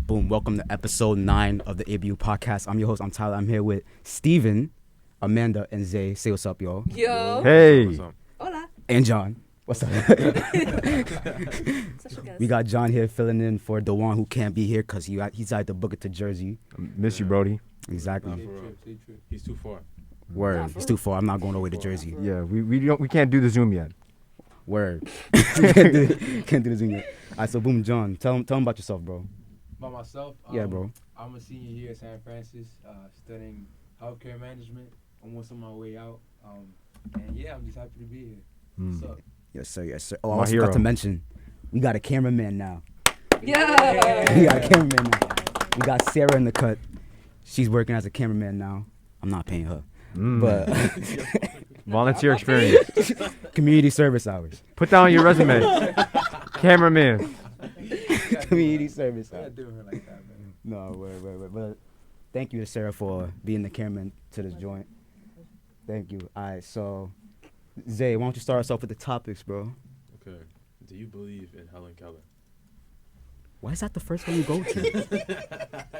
Boom. Welcome to episode 9 of the ABU podcast. I'm your host. I'm Tyler. I'm here with Steven, Amanda, and Zay. Say what's up, y'all. Yo. Hey. What's up? Hola. And John. What's up? We got John here filling in for Dewan, who can't be here because he's at the Booker to Jersey. Miss you, Brody. Exactly. He's too far. Word. It's too far. I'm not going all the way to Jersey. Yeah, we can't do the Zoom yet. Word. Can't do the Zoom yet. All right, so boom, John. Tell him about yourself, bro. By myself, Yeah, bro. I'm a senior here at San Francis, studying healthcare management. Almost on my way out, and yeah, I'm just happy to be here. What's up? Yes, sir. Yes, sir. Oh, I My also hero. forgot to mention, we got a cameraman now. Yeah. We got a cameraman now. We got Sarah in the cut. She's working as a cameraman now. I'm not paying her, but Volunteer experience. community service hours. Put that on your resume. Cameraman. Community service I'm hours. not doing her like that, man. No, wait. But thank you to Sarah for being the cameraman to this joint. Thank you. All right, so Zay, why don't you start us off with the topics, bro? Okay. Do you believe in Helen Keller? Why is that the first one you go to?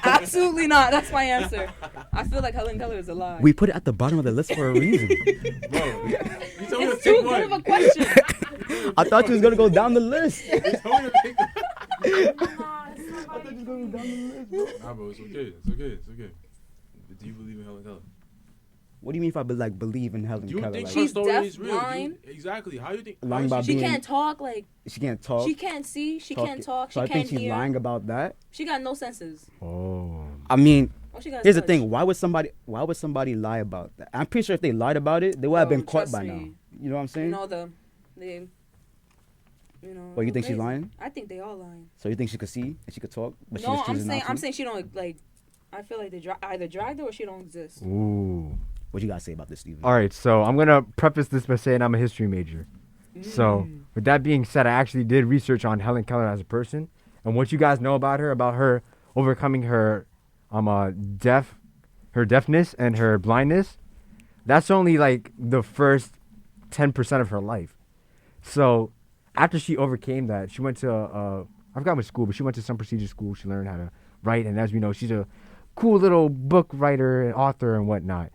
Absolutely not. That's my answer. I feel like Helen Keller is a lie. We put it at the bottom of the list for a reason. Bro, you told me to It's too pick good of one. a question. I thought you was gonna go down the list. You told me to pick one. Nah, bro, it's okay. It's okay. Do you believe in Helen Keller? What do you mean if I believe in Helen Do you Keller? think Like, her She's story deaf, is real? blind? Exactly. How you think? Lying how about is She being- can't talk. Like she can't talk. she can't see. She can't talk. She So I can't think she's hear. lying about that. She got no senses. Oh. I mean, All she got is here's the touch. thing. Why would somebody lie about that? I'm pretty sure if they lied about it, they would have Bro, been caught trust by me. now. You know what I'm You saying? know they. You know. Well, you think she's crazy. lying? I think they all lying. So you think she could see and she could talk, but she No, just I'm chooses saying not I'm to? saying she don't like. I feel like they either dragged her or she don't exist. Ooh. What you gotta say about this, Steven? All right, so I'm gonna preface this by saying I'm a history major. So with that being said, I actually did research on Helen Keller as a person and what you guys know about her overcoming her deafness and her blindness. That's only like the first 10% of her life. So after she overcame that, she went to I forgot what school, but she went to some prestigious school. She learned how to write, and as we know, she's a cool little book writer and author and whatnot.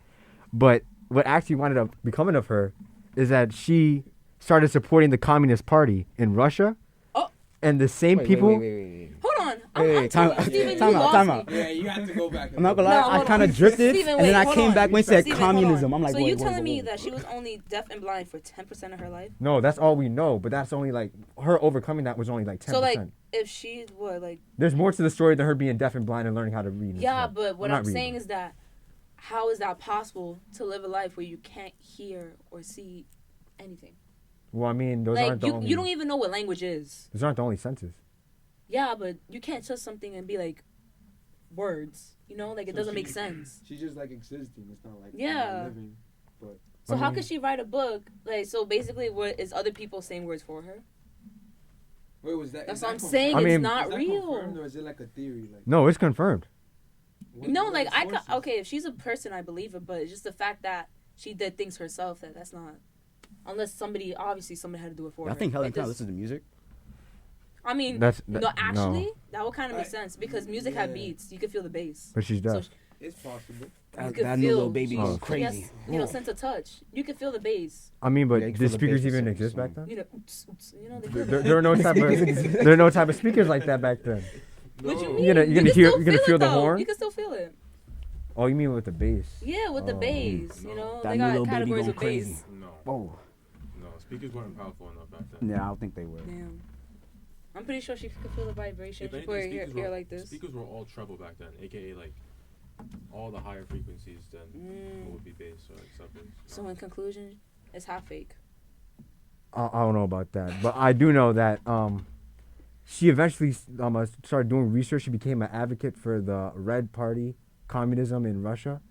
But what actually wound up becoming of her is that she started supporting the Communist Party in Russia. Oh. And the same people. Wait. Hold on. Wait, I'm time telling you, Steven, time you out, lost time me. out. Yeah, you have to go back. I'm not gonna No, lie, hold I kind on. of drifted, Steven, and then wait, I hold came on. back when he said Steven, hold on. communism. I'm like, so wait, you wait, telling wait, me wait. that she was only deaf and blind for 10% of her life? No, that's all we know. But that's only like her overcoming that was only like 10%. So like, if she would like, There's more to the story than her being deaf and blind and learning how to read. and yeah, stuff. but what Well, I'm not saying read, is that, how is that possible to live a life where you can't hear or see anything? Well, I mean, those Like aren't the only. you don't even know what language is. Those aren't the only senses. Yeah, but you can't touch something and be like, words. You know, like it doesn't make sense. She's just like existing. It's not like Yeah. living. But So I how mean- could she write a book? Like, so basically, what is other people saying words for her? wait, was that? That's is what that I'm confirmed? saying. I It's mean- not Is that real. confirmed, or is it like a theory? Like No, it's confirmed. No, what like are the I could, sources? okay, if she's a person, I believe it, but it's just the fact that she did things herself that's not. Unless somebody had to do it for I her. think Helen Like Keller this- listens to music. I mean, That's- no, that- actually, no. that would kind of make sense because music had Yeah. beats. You could feel the bass. But she's So deaf. It's possible. you could That new feel little baby she's- goes crazy. Yes, you know, sense of touch. You could feel the bass. I mean, but Yeah, you can did feel the speakers bass even of exist the back song. then? You know, oops, oops, you know, they feel There, that. there are no type of there are no type of speakers like that back then. What you No. mean? You're gonna You hear- can still you're gonna feel it, the though. horn? You can still feel it. Oh, you mean with the bass? Yeah, with the Oh. bass. You know, That they new got little baby categories going of crazy. bass. No. Whoa. No. Speakers weren't powerful enough back then. Yeah, I don't think they were. Damn. I'm pretty sure she could feel the vibration. If She anything, put her ear, speakers were, like this. speakers were all treble back then, aka like all the higher frequencies than what would be bass or like something. So in conclusion, it's half fake. I don't know about that, but I do know that she eventually started doing research. She became an advocate for the Red Party, communism in Russia,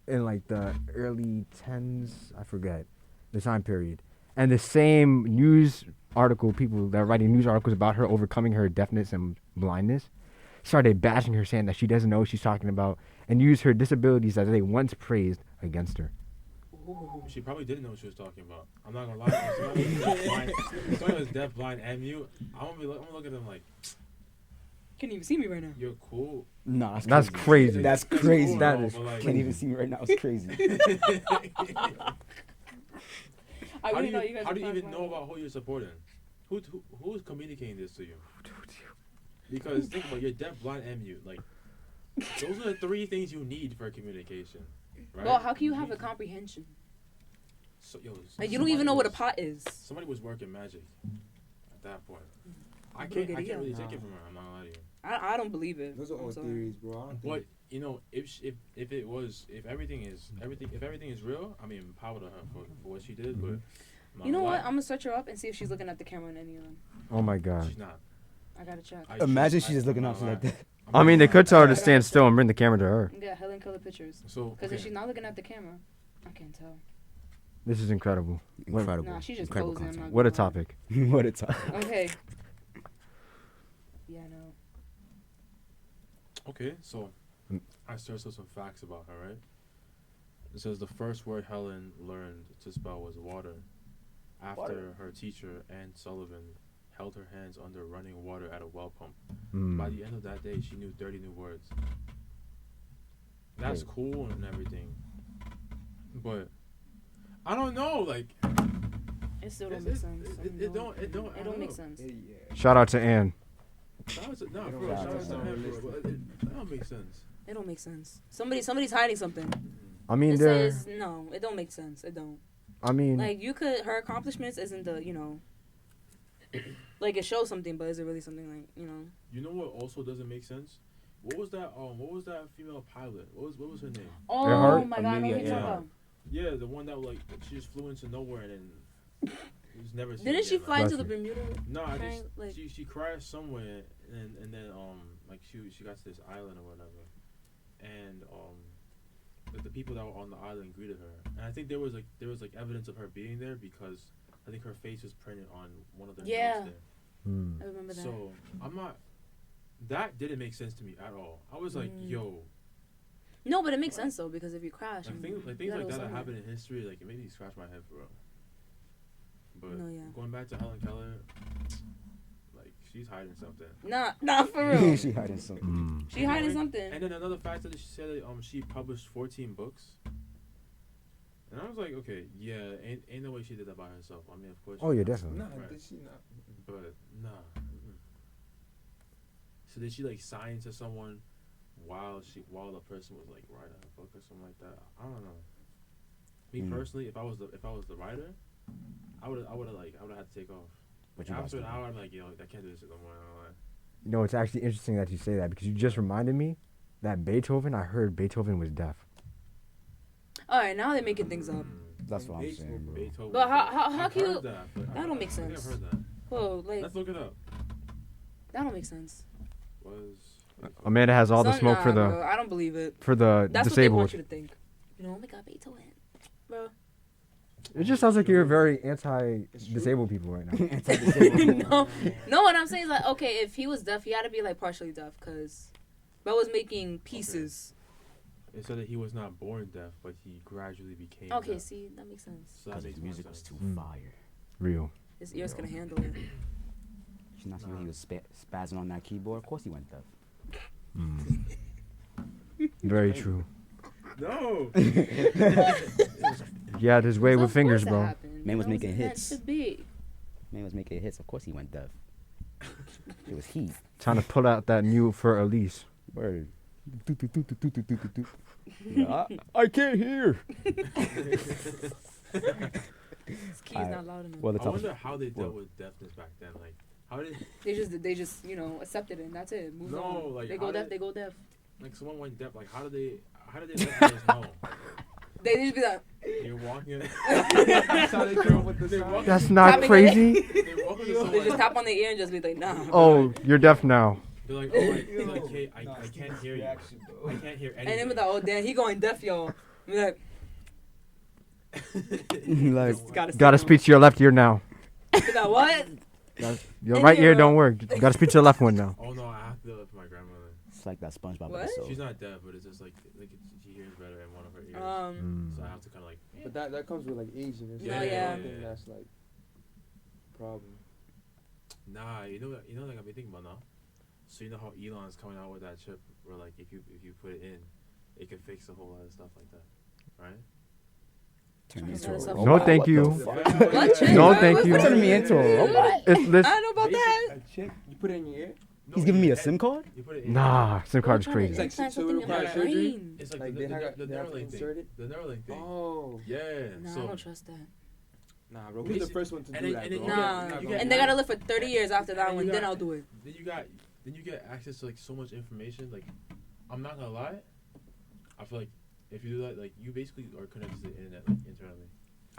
in like the early 10s. I forget the time period. And the same news article, people that are writing news articles about her overcoming her deafness and blindness, started bashing her, saying that she doesn't know what she's talking about, and used her disabilities as they once praised against her. She probably didn't know what she was talking about. I'm not gonna lie. If somebody was deaf, blind, and mute, I'm gonna look at them like, Can't even see me right now. You're cool. Nah, That's crazy. That's It's crazy. cool, That bro, is but, like, Can't even see me right now. It's crazy. I How really do know you, you guys. how are do you fans even of know mine. about who you're supporting? Who's communicating this to you? Because think about it, you're deaf, blind, and mute. Like those are the three things you need for communication, right? Well, how can you have a comprehension? So, Like you don't even know what a pot is. Somebody was working magic at that point. I Brugeria. can't really take Nah. it from her. I'm not gonna lie to you. I don't believe it. Those are I'm all sorry. theories, bro. I don't But think. you know, if everything is real, I mean, power to her for what she did. But I'm not You know gonna what? lie, I'm gonna search her up and see if she's looking at the camera in any of them. Oh my god. she's not. I gotta check. Imagine she's just looking up like that. I mean, they could tell her to stand still and bring the camera to her. Yeah, Helen Keller pictures. So Because if okay. she's not looking at the camera, I can't tell. This is incredible. Incredible. Nah, she's just Incredible posing. I'm content. not What a gonna lie. topic. What a time. Okay. Yeah, no. Okay, so Mm. I searched up some facts about her, right? It says the first word Helen learned to spell was water after Water. her teacher, Ann Sullivan, held her hands under running water at a well pump. Mm. By the end of that day, she knew 30 new words. That's Wait. cool and everything. But I don't know, like It still don't make sense. it don't It don't make sense. sense. Yeah. Shout out to Ann. That was It for don't real, make shout out sense. to him, bro, but that don't make sense. It don't make sense. Somebody's hiding something. I mean, It there. says no. It don't make sense. It don't. I mean, Like you could. Her accomplishments isn't the like it shows something, but is it really something like You know what also doesn't make sense? What was that female pilot? What was her name? Oh Earhart? my god! I know what Amelia you're talking Earhart. about. Yeah, the one that like she just flew into nowhere and then was never seen Didn't she again, fly like- into the Bermuda? No, I Triangle, just like- she crashed somewhere and then like she got to this island or whatever, and like the people that were on the island greeted her, and I think there was like evidence of her being there because I think her face was printed on one of their Yeah. notes there. mm. I remember that. So I'm not. That didn't make sense to me at all. I was like, yo, No, but it makes sense though because if you crash, like and things you like gotta go that somewhere. happen in history, like it made me scratch my head for real. But No, yeah. going back to Helen Keller, like she's hiding something. Nah, for real. She hiding something. Mm. She hiding something. And then another fact that she said that she published 14 books. And I was like, okay, yeah, ain't no way she did that by herself. I mean, of course. Oh, she yeah, did. definitely. Nah, Right. did she not? But nah. Mm-mm. So did she like sign to someone while the person was like writing a book or something like that? I don't know. Me Mm. personally, if I was the writer, I would have had to take off. But Like, you guys after an don't. hour, I'm like, yo, I can't do this shit no more. I don't know. You know, it's actually interesting that you say that because you just reminded me that Beethoven. I heard Beethoven was deaf. All right, now they're making things up. That's what I'm saying, bro. Beethoven. But how I've can you- heard that, but that don't make I think sense. I've heard that. Whoa, like Let's look it up. that don't make sense. Amanda has all the Son, smoke for nah, the bro, I don't believe it. for the That's what they want disabled. you to think. Oh my god, Beethoven, bro. It just sounds like you're very anti-disabled people right now. no, what I'm saying is like, okay, if he was deaf, he had to be like partially deaf, cause bro was making pieces. It said that he was not born deaf, but he gradually became Okay, deaf. see, that makes sense. So that Because his makes more music was sense. too Mm. fire. Real. His ears couldn't handle it. She's not seeing when he was spazzing on that keyboard. Of course he went deaf. Mm. Very true. No. He had his way So with of fingers, course it bro. happened. Man was That making meant hits. to be. Man was making hits. Of course he went deaf. It was heat. Trying to pull out that new for Elise. Word. I can't hear. His key's Alright, not loud enough. Well, the I topic. wonder how they dealt What? with deafness back then. Like, how did They just accepted it and that's it. Move No, on. like, They how go deaf. did- They go deaf. like someone went deaf? Like, how did they let others know? They just be like, You're walking. That's how they come up with the They sound. walk- That's not Tapping crazy. They walk into they someone. just tap on their ear and just be like, nah. Oh, you're deaf now. They're like, oh, they're like, hey, I can't hear you. Reaction, I can't hear And anything. then with that, oh damn, he going deaf, y'all. Be like, Like, Gotta speak to your left ear now. Be like, what? Your In right ear your- don't work. Gotta speak to the left one now. Oh no, I have to do it for my grandmother. it's like that SpongeBob What? episode. She's not deaf, but it's just like she hears better in one of her ears. Mm. So I have to kind of like. But that comes with like aging. It's Yeah, like, yeah, I think yeah. that's like problem. Nah, you know that got me thinking about now. So you know how Elon's coming out with that chip where like if you put it in, it can fix a whole lot of stuff like that, right? Turn me Is into that a stuff- No, robot? thank What you. the fuck? What chick? No, What- thank what- you. what- Turning me into a robot? It's this. I don't know about that. A chick, you put it in your ear. He's giving me a SIM card? You put it in. Nah, SIM card is We're trying to crazy. It's like implant so something it in my requires surgery? brain. It's like Like the they have to Neuralink thing. insert it. The Neuralink thing. Oh. Yeah. No, I so don't trust that. Nah, bro. Who's the first one to and do then- that, and then bro? you Nah, get- you get- and they gotta live for 30 years after that And one. you Then got- I'll do it. then you get access to like so much information. Like, I'm not gonna lie. I feel like if you do that, like you basically are connected to the internet like internally.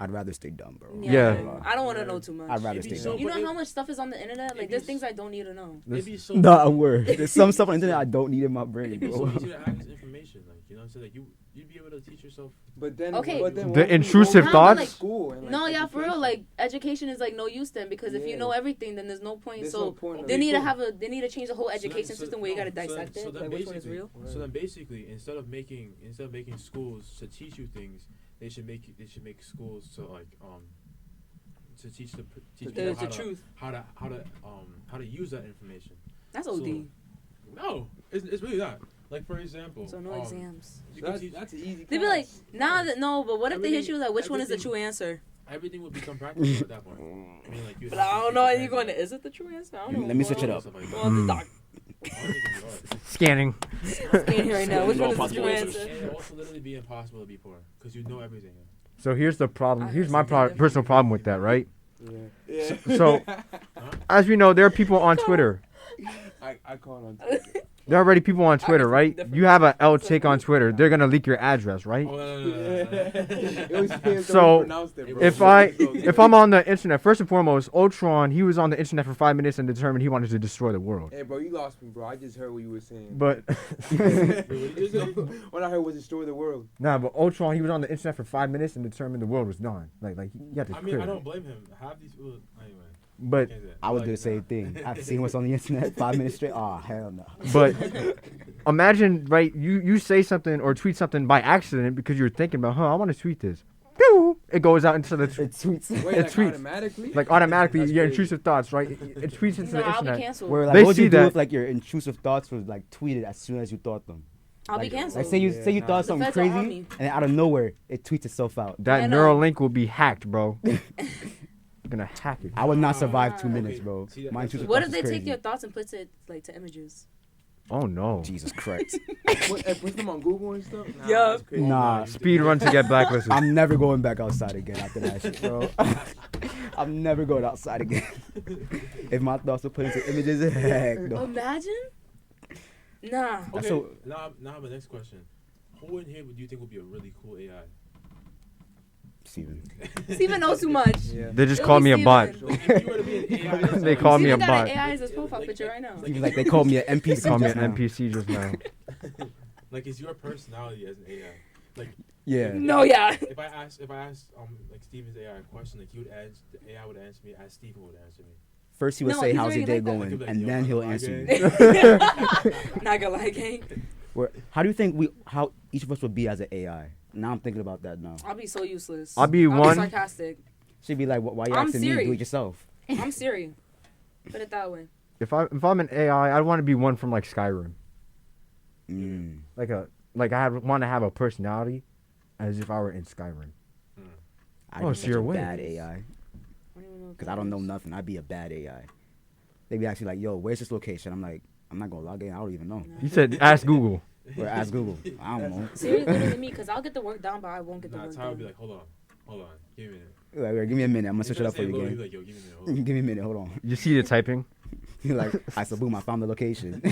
I'd rather stay dumb, bro. Yeah. I don't want to know too much. I'd rather It'd be stay so- dumb. You know but how much stuff is on the internet? Like, it'd there's be things I don't need to know. It'd be so. Nah, word. There's some stuff on the internet I don't need in my brain, It'd be so bro. easy to access information. Like, you know what I'm saying? Like you'd be able to teach yourself. But then, Okay. but then The won't you- intrusive won't you thoughts? go to school and, like, No, yeah, for real. education? Like, education is like no use then because if you Yeah. know everything, then there's no point. There's So no point of they it. need to have a. They need to change the whole So then- education so- system where you no, gotta dissect so it. then Like, which one is basically- real? So then basically, instead of making schools to teach you things, they should make schools to like to teach The people how to, truth. how to use that information. That's So- OD. No, it's really not. Like for example, So no exams. You can That's, teach, that's an easy. They'd be like, class. nah, no, but what if they hit Everything- you like, which one is the everything- true answer? everything would become practical at that point. I mean, like, you'd But have I to don't teach know. Are your you going to? parents Is it the true answer? I don't know. Let me switch it up. stuff like Well, the Mm. doc. that. I don't think it'd be hard. Scanning. Scan here right now. Which one is the Possible true answers. answer? And it'd also literally be impossible to be poor because you know everything. So here's the problem. I Here's heard my something different. personal problem with that, right? Yeah. So, as we know, there are people on Twitter. I call on Twitter. There are already people on Twitter, something right? different. You have a L chick on Twitter. They're gonna leak your address, right? Oh, no. It was him So, so pronounced it, bro. If I'm on the internet, first and foremost, Ultron, he was on the internet for 5 minutes and determined he wanted to destroy the world. Hey, bro, you lost me, bro. I just heard what you were saying. But What I heard was destroy the world. nah, but Ultron, he was on the internet for 5 minutes and determined the world was done. Like he had to I clear mean, I it. don't blame him. Half these people, anyway. But can't do that. I would Like, do the same nah. thing. I've seen what's on the internet 5 minutes straight. Oh, hell no. But imagine, right? You say something or tweet something by accident because you're thinking about, I want to tweet this. Pew! It goes out into the It tweets. Wait, It like tweets. automatically? like automatically That's your crazy. intrusive thoughts, right? It tweets into No, the I'll be internet. canceled. Where like, They what would see you do that- if like your intrusive thoughts was like tweeted as soon as you thought them? I'll be Like, canceled. Like say you Yeah, thought The something feds are on crazy, me. and then out of nowhere it tweets itself out. That Yeah, no. Neuralink will be hacked, bro. You're gonna hack it. I would not survive 2 Ah. minutes, Okay, bro. see, that- My that's intrusive What thoughts if they is take crazy. your thoughts and put it like to images? Oh no. Jesus Christ. Put them on Google and stuff? Nah, Yeah. that's crazy. Nah. Speed run to get blacklisted. I'm never going back outside again after that shit, bro. I'm never going outside again. If my thoughts were put into images, heck no. Imagine. Nah. That's Okay, so- now I have a next question. Who in here would you think would be a really cool AI? Steven. Steven knows too much. Yeah. They just It'll called be me a bot. Steven. Like, if you were to be an AI, that's They like- call me a Steven got bot. an AI as his profile picture right now. Even like they called me an They NPC. called me just an now. NPC just now. Like, is your personality as an AI? Like, Yeah. No, yeah. if I asked like Steven's AI a question, like the AI would answer me as Steven would answer me. First he would No, say, he's "How's your day already like that. going?" Like, and yo, then I'm he'll like, answer okay. you. Not gonna lie, gang. How do you think how each of us would be as an AI? Now I'm thinking about that now. I'll be so useless. I'll be one- sarcastic. She'd be like, "Why you I'm asking me? Do Siri. it yourself." I'm Siri. Put it that way. If I'm an AI, I'd want to be one from like Skyrim. Mm. I want to have a personality, as if I were in Skyrim. I'd Oh, be so such you're a awake. bad AI. I don't even know what Because that I don't know is. nothing. I'd be a bad AI. They'd be actually like, "Yo, where's this location?" I'm like, "I'm not gonna log in. I don't even know." You said ask Google. Or ask Google. I don't know. Siri literally me, because I'll get the work done, but I won't get the Nah, work Ty would done. be like, hold on, give me a minute. Like, give me a minute. I'm gonna switch it up for you He's again. like, yo, give me a minute. Hold on. Give me a minute. Hold on. You see the typing? You're like, I said, boom, I found the location.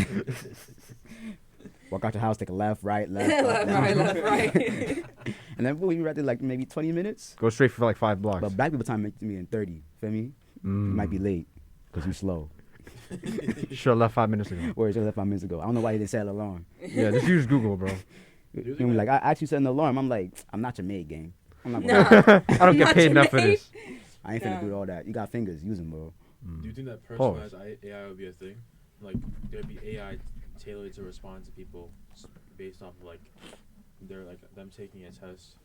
Walk out your house, take a left, right, left, up, Left, down. right, left, right. And then we read it like maybe 20 minutes. Go straight for like 5 blocks. But black people time makes me in 30. Feel me? You might be late because you slow. Should have left 5 minutes ago. Or just left 5 minutes ago. I don't know why you didn't set an alarm. Yeah, just use Google, bro. think And that- like, I actually set an alarm. I'm like, I'm not your maid, gang. I'm not Nah. gonna. I don't get Not paid your enough for maid. this. I ain't finna Nah. do all that. You got fingers. Use them, bro. Do you think that Pause. personalized AI would be a thing? Like, there'd be AI tailored to respond to people based off of, like, them taking a test.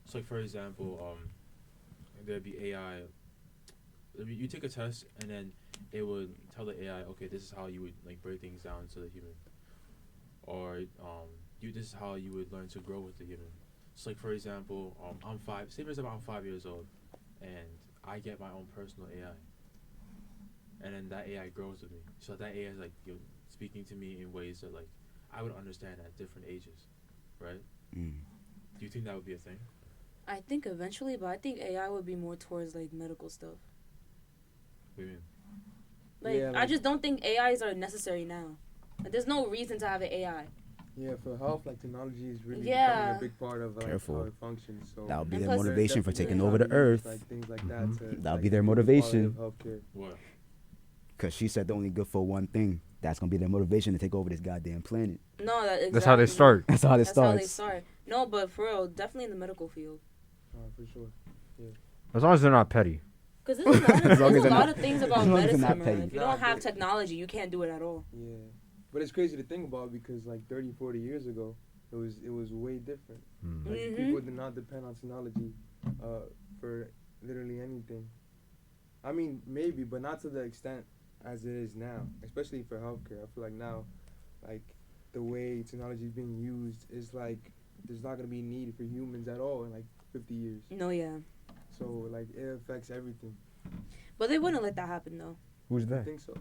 So, like, for example, there'd be AI. You take a test, and then it would tell the AI, okay, this is how you would like break things down to the human, or this is how you would learn to grow with the human. So like for example, I'm 5. Say for example, I'm 5 years old, and I get my own personal AI, and then that AI grows with me. So that AI is like speaking to me in ways that like I would understand at different ages, right? Mm. Do you think that would be a thing? I think eventually, but I think AI would be more towards like medical stuff. What do you mean? Like, Yeah, I like- just don't think AIs are necessary now. Like, there's no reason to have an AI. Yeah, for health, like technology is really Yeah. becoming a big part of like, Careful. how it functions. So That would be And their plus- motivation for definitely taking how over to the use, earth. like things like that. Mhm. To, That would like, be their improve the quality motivation. of healthcare. What? Cause she said they're only good for one thing. That's gonna be their motivation to take over this goddamn planet. No, exactly. That's how they start. That's how it That's how they starts. start. No, but for real, definitely in the medical field. For sure. As long as they're not petty. Because there's a lot As long as of, they're not- things as about long as they're medicine, not man. petty. If you Nah, don't have but- technology, you can't do it at all. Yeah, but it's crazy to think about because like 30, 40 years ago, it was way different. Mm. Like Mhm. people did not depend on technology for literally anything. I mean, maybe, but not to the extent as it is now, especially for healthcare. I feel like now, like the way technology is being used is like there's not gonna be need for humans at all in like 50 years. No, yeah. So like it affects everything. But they wouldn't let that happen, though. Who's I that? think so.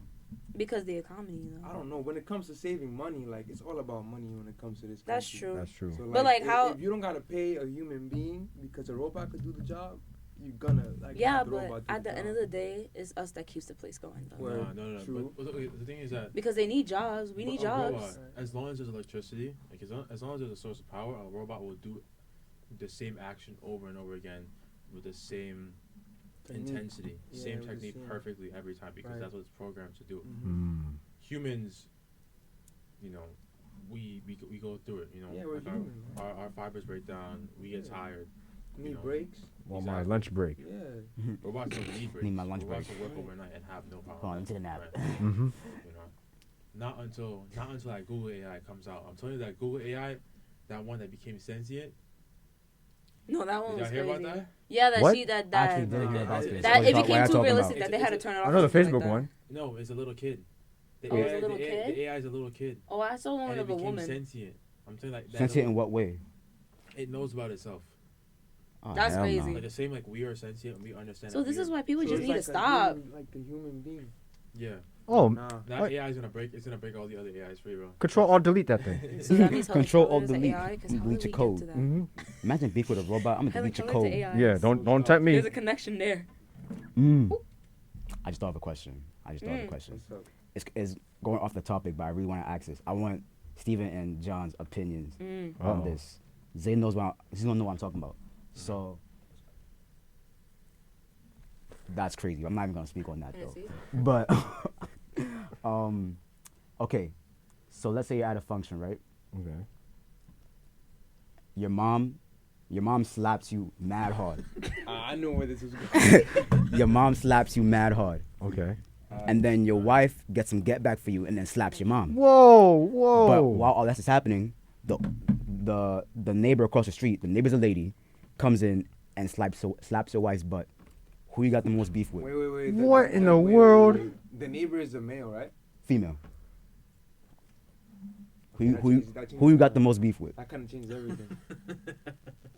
Because the economy, you know. I don't know. When it comes to saving money, like it's all about money when it comes to this. That's country. true. That's true. So, But, like, if, how- if you don't gotta pay a human being because a robot could do the job, you're gonna like Yeah, have the robot but do at the end job. of the day, it's us that keeps the place going, though. Word. No. True. But the thing is that Because they need jobs. We need a robot, jobs. as long as there's electricity, like as long as there's a source of power, a robot will do the same action over and over again with the same Technique. intensity, Yeah, same with the technique same- perfectly every time because Right. that's what it's programmed to do. Mhm. Mm. Humans, you know, we go through it. You know, Yeah, we're like human, man. our fibers break down. We get Yeah. tired. You you need know. breaks. Well, my Exactly. lunch break. Yeah. Robots don't need breaks. Need my lunch Robots break. will work overnight and have no problem. Hold on, into the nap. Right. Mm-hmm. You know, not until that Google AI comes out. I'm telling you that Google AI, that one that became sentient. No, that one Did y'all was hear crazy. about that? Yeah, that What? she, that, I that, actually did hear about That- this. that What it y'all became too talking realistic about? that they had to turn it off. I know the or something Facebook like that. one. No, it's a little kid. Oh, it's a little the kid? The AI is a little kid. Oh, I saw one And it of a became woman. sentient. I'm telling you, like that Sentient in little- what way? it knows about itself. Oh, That's hell no. crazy. Like the same like we are sentient and we understand. So that this we is are- why people So just it's need like to a stop. human- like a human being. Yeah. Oh, Nah. That What? AI is gonna break. It's gonna break all the other AIs for you, bro. Control Alt Delete that thing. So that means Helen Control Keller Alt is an Delete. AI, 'cause You how delete did your we code. get to that? Mm-hmm. Imagine beef with a robot. I'm gonna Helen delete your Keller's code. an AI. Yeah, don't tempt me. There's a connection there. Mm. I just thought of a question. Mm. What's up? It's going off the topic, but I really want to ask this. I want Steven and John's opinions Mm. on Uh-oh. this. Zay knows he's gonna know what I'm talking about. So that's crazy. I'm not even gonna speak on that Yeah, though. see? But okay. So let's say you're at a function, right? Okay. Your mom slaps you mad hard. I knew where this was going. Your mom slaps you mad hard. Okay. And then your wife gets some get back for you and then slaps your mom. Whoa, whoa. But while all this is happening, the neighbor across the street, the neighbor's a lady, comes in and slaps your wife's butt. Who you got the most beef with? Wait. What in the world? The neighbor is a male, right? Female. That changes Who you got the most beef with? That kind of changed everything.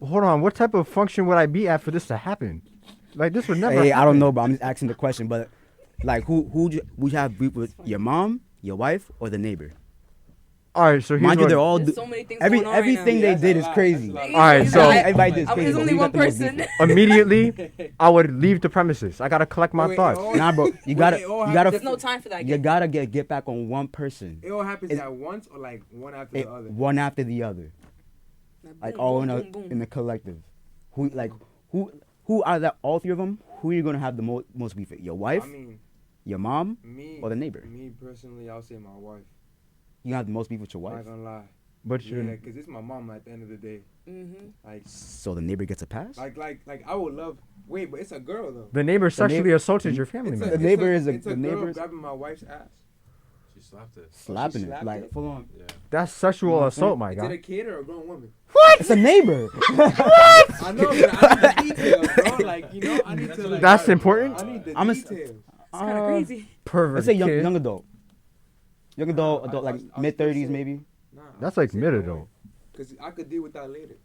Hold on. What type of function would I be at for this to happen? Like this would never. Hey, I don't happen. know, but I'm just asking the question. But like, would you have beef with? Your mom, your wife, or the neighbor? All right. So here's Mind you, what. they're all There's so many things every going on right everything now. they That's did a is lot, crazy. that's a lot. All right, so- Everybody did is crazy. There's but only who you one got the most beef person. with? Immediately, I would leave the premises. I gotta collect my Wait, thoughts. oh, Nah, bro, you gotta There's no time for that. you gotta get back on one person. It all happens It- at once or like one after the other. One after the other, like all in the collective. Who out of that all three of them? Who are you gonna have the most beef with? Your wife, I mean, your mom, me or the neighbor? Me personally, I'll say my wife. You gonna have the most beef with your I'm wife. not gonna lie. But Yeah, you're. because it's my mom at the end of the day. Mm-hmm. Like, So the neighbor gets a pass. like I would love. Wait, but it's a girl though. The neighbor sexually neighbor- assaulted your family It's member. The neighbor is it's the girl neighbor's grabbing my wife's ass. She slapped it. slapping it slapped like it? full on. Yeah. That's sexual assault, my Is it a guy. kid or a grown woman? It's a neighbor. I know, but I need the details, bro. Like, I need to. Like, That's important. I need the I'm a- details. It's kind of crazy. Pervert. Let's say young kid. young adult. Young adult, I- like I mid still 30s say- maybe. Nah, That's like mid mid adult. Because I could deal with that later.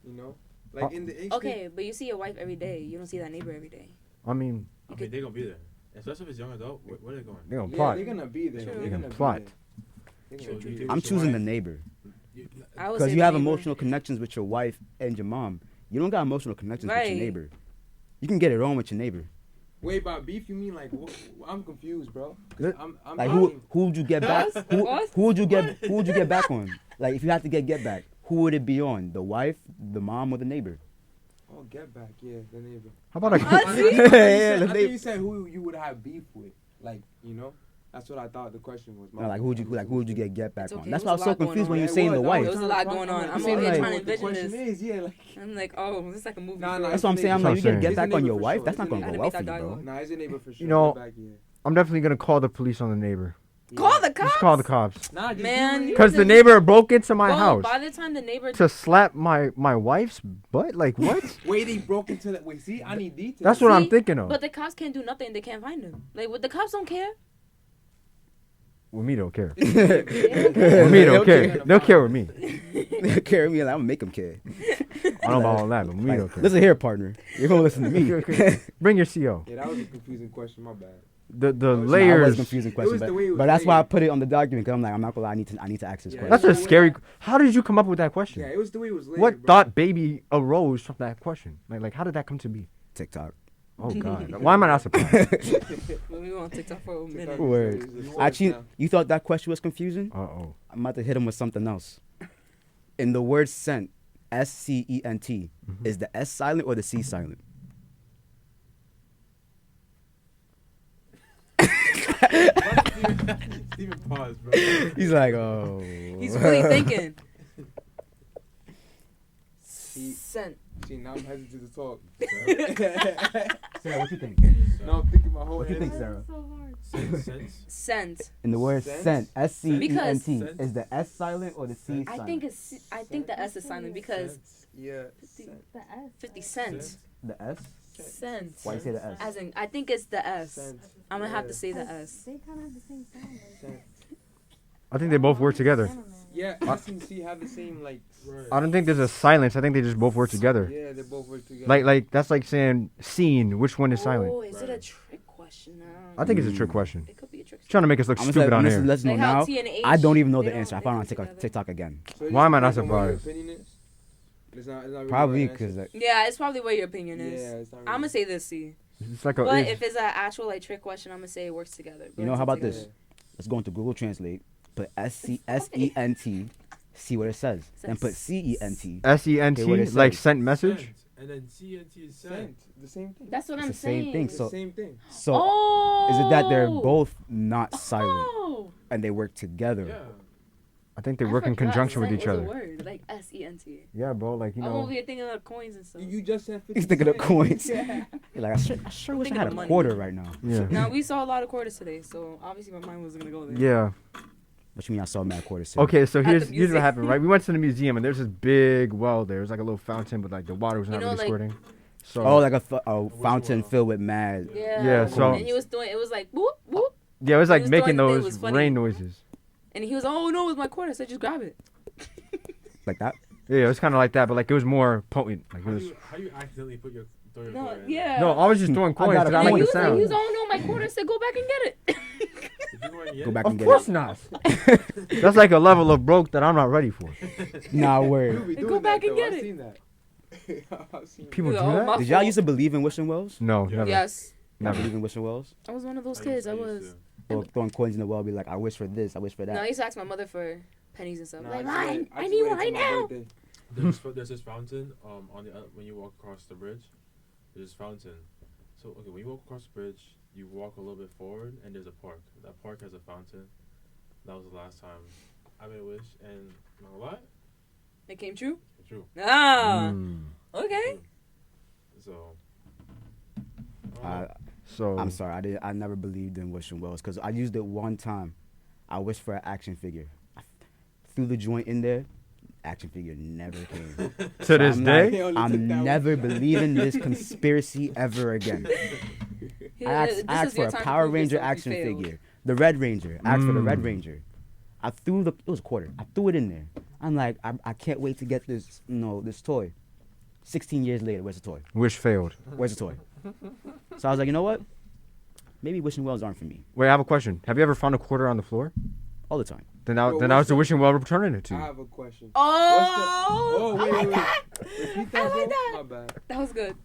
You know? Like in the instant. Okay, but you see your wife every day. You don't see that neighbor every day. I mean, I mean, they're gonna be there, especially if it's young adult. Where are they going? they gonna Yeah, plot. they're gonna be there. True. They're They gonna can be plot. there. They're So gonna do you be think there. I'm with your choosing the wife- neighbor You- I would because say you the have neighbor. emotional connections with your wife and your mom. You don't got emotional connections with Right. your neighbor. You can get it on with your neighbor. Wait, by beef, you mean like, I'm confused, bro. 'Cause Let- I'm Like thinking- who would you get back? What? Who would you get back on? Like if you had to get back, who would it be on? The wife, the mom, or the neighbor? Oh, get back, yeah, the neighbor. How about a I I see. think you Yeah, said- the I think neighbor. you said who you would have beef with, like, you know. That's what I thought the question was. No, like who would you get back It's on? okay, That's there why I was was a so lot going confused on. when Yeah, you're it saying was. the I wife. was There was a trying lot to going on. find I'm out over here what trying to the envision question this. is, yeah, like. I'm like, oh, this is like a movie. Nah, nah, That's what I'm saying. I'm That's like, what you get I'm get saying. back on your It's a wife. neighbor That's for not gonna sure. go Gotta well make for you, that bro. dialogue. Nah, it's a neighbor for sure. You know- Get back, yeah. I'm definitely gonna call the police on the neighbor. Call the Just cops. call the cops. Nah, just Man, do it. you- Cause the neighbor broke into my Bro, house by the time the neighbor, to slap my wife's butt. Like what? Wait, they broke into that. Wait, see, I need details. That's what I'm See? thinking of. but the cops can't do nothing. They can't find him. Like, what? The cops don't care. With me, don't care. It's- With me, They'll don't care. They'll care with me. They carry me like I'm gonna make them care. I don't know about all that, but with me, Like, don't care. listen here, partner. You're gonna listen to me. Okay. Bring your CO. Yeah, that was a confusing question. My bad. The Nah, Nah, it was a layers. confusing It question, was but, the way it was but that's why I layered. put it on the document. Cause I'm like, I'm not gonna lie. I need to ask this Yeah, question. That's a Yeah. scary. How did you come up with that question? Yeah, it was the way it was laid. What bro. thought baby arose from that question? Like how did that come to be? TikTok. Oh God, why am I not surprised? When we were on TikTok for a minute. TikTok Word. is the source Actually, now. you thought that question was confusing? Oh, I'm about to hit him with something else. In the word scent, SCENT, is the S silent or the C silent? Steven paused, bro. He's like, oh. He's really thinking. See, Scent. see, now I'm hesitant to talk. Sarah, what you think? No, I'm thinking my whole What you think, answer. Sarah? Sense. Scent. In the word Scent? scent, SCENT, Because- is the S silent or the C I silent? think it's. I think the S is silent because Yeah. 50 Cent. The S? Cent. Why you say the S? As in, I think it's the S. Scent. I'm gonna have Yeah. to say the S. They kind of have the same sound. Scent. I think they both work together. Yeah, S and C have the same like. I don't think there's a silence. I think they just both work together. Yeah, they both work together. Like that's like saying scene. Which one is Oh, silent? is it a Right. trick question now? I think it's a trick question. It could be a trick. Trying to make us look I'm stupid on here. let's know Like how now. T and H, I don't even know they the answer. I don't- found it on they come together. TikTok again. So it Why just am I not depends on what your surprised? opinion is? It's not really Probably the right because answer. Yeah, it's probably what your opinion is. Yeah, it's not really. I'm gonna say this C. It's like a. But it's- if it's an actual like trick question, I'm gonna say it works together. You know, how about Blends this? together. Let's go into Google Translate. Put SCENT. See what it says. Then put CENT. SENT, Okay, what it like says. sent message. Scent. And then CNT is scent. Scent, the same thing. That's what It's I'm the same saying. thing, It's so- the same thing. So oh, is it that they're both not silent Oh, and they work together? Yeah. I think they I work in forgot conjunction with scent each was a other. word, like SENT. Yeah, bro. Like you I'm know. over here thinking of coins and stuff. You just said 50 He's thinking of cent. coins. Yeah. You're like, I sure wish I thinking had of a money. quarter right now. Yeah. Now we saw a lot of quarters today, so obviously my mind wasn't gonna go there. Yeah. What you mean I saw mad quarters too? Okay, so At the here's what museum. happened, right? We went to the museum and there's this big well there. It was like a little fountain, but like the water was You not know, really like- squirting. So Oh, like a fountain well? filled with mad. Yeah. Yeah, so- and he was doing it was like whoop whoop, yeah, it was like was making throwing the thing, it those was funny. rain noises. and he was oh no, it was my quarter. I said just grab it. Like that? Yeah, it was kind of like that, but like it was more potent. Like it was. How you accidentally put your throw your No, quarter in? yeah. No, I was just throwing coins. got 'cause a I And like he the was like, he sound. was oh no, my quarter. I said go back and get it. Did you go in yet? Go back Of and get course it. not. That's like a level of broke that I'm not ready for. Nah, You word. be Go doing back that, and though. get I've it. seen that. I've seen People do Oh, that? my Did y'all fault. used to believe in wishing wells? No, Yeah. never. Yes, Y'all Never. believe in wishing wells? I was one of those I kids. used- I used was. to. Or throwing coins in the well, be like, I wish for this, I wish for that. No, I used to ask my mother for pennies and stuff. Nah, like, just wait- mine, I just need waited one right till my now. birthday. There's this fountain on the when you walk across the bridge. There's this fountain. So okay, when you walk across the bridge, you walk a little bit forward, and there's a park. That park has a fountain. That was the last time I made a wish, and not gonna lie, It came true. it's true. Ah, Mm. okay. So. I, So I'm sorry, I never believed in wishing wells because I used it one time. I wished for an action figure. I threw the joint in there. Action figure never came. to So this I'm day, He only I'm took that one never shot. believing this conspiracy ever again. Here, I asked, this I asked is for your a time to Power prove Ranger yourself. You action failed. figure. The Red Ranger. I asked for the Red Mm. Ranger. I threw it was a quarter. I threw it in there. I'm like, I can't wait to get this, this toy. 16 years later, where's the toy? Wish failed. Where's the toy? So I was like, you know what? Maybe wishing wells aren't for me Wait, I have a question. Have you ever found a quarter on the floor? all the time. Then Bro, I was what's the the- wishing well returning it to I you. have a question. Oh, Wait, I like wait. that. Repeat I that, like bro. that. My bad. That was good.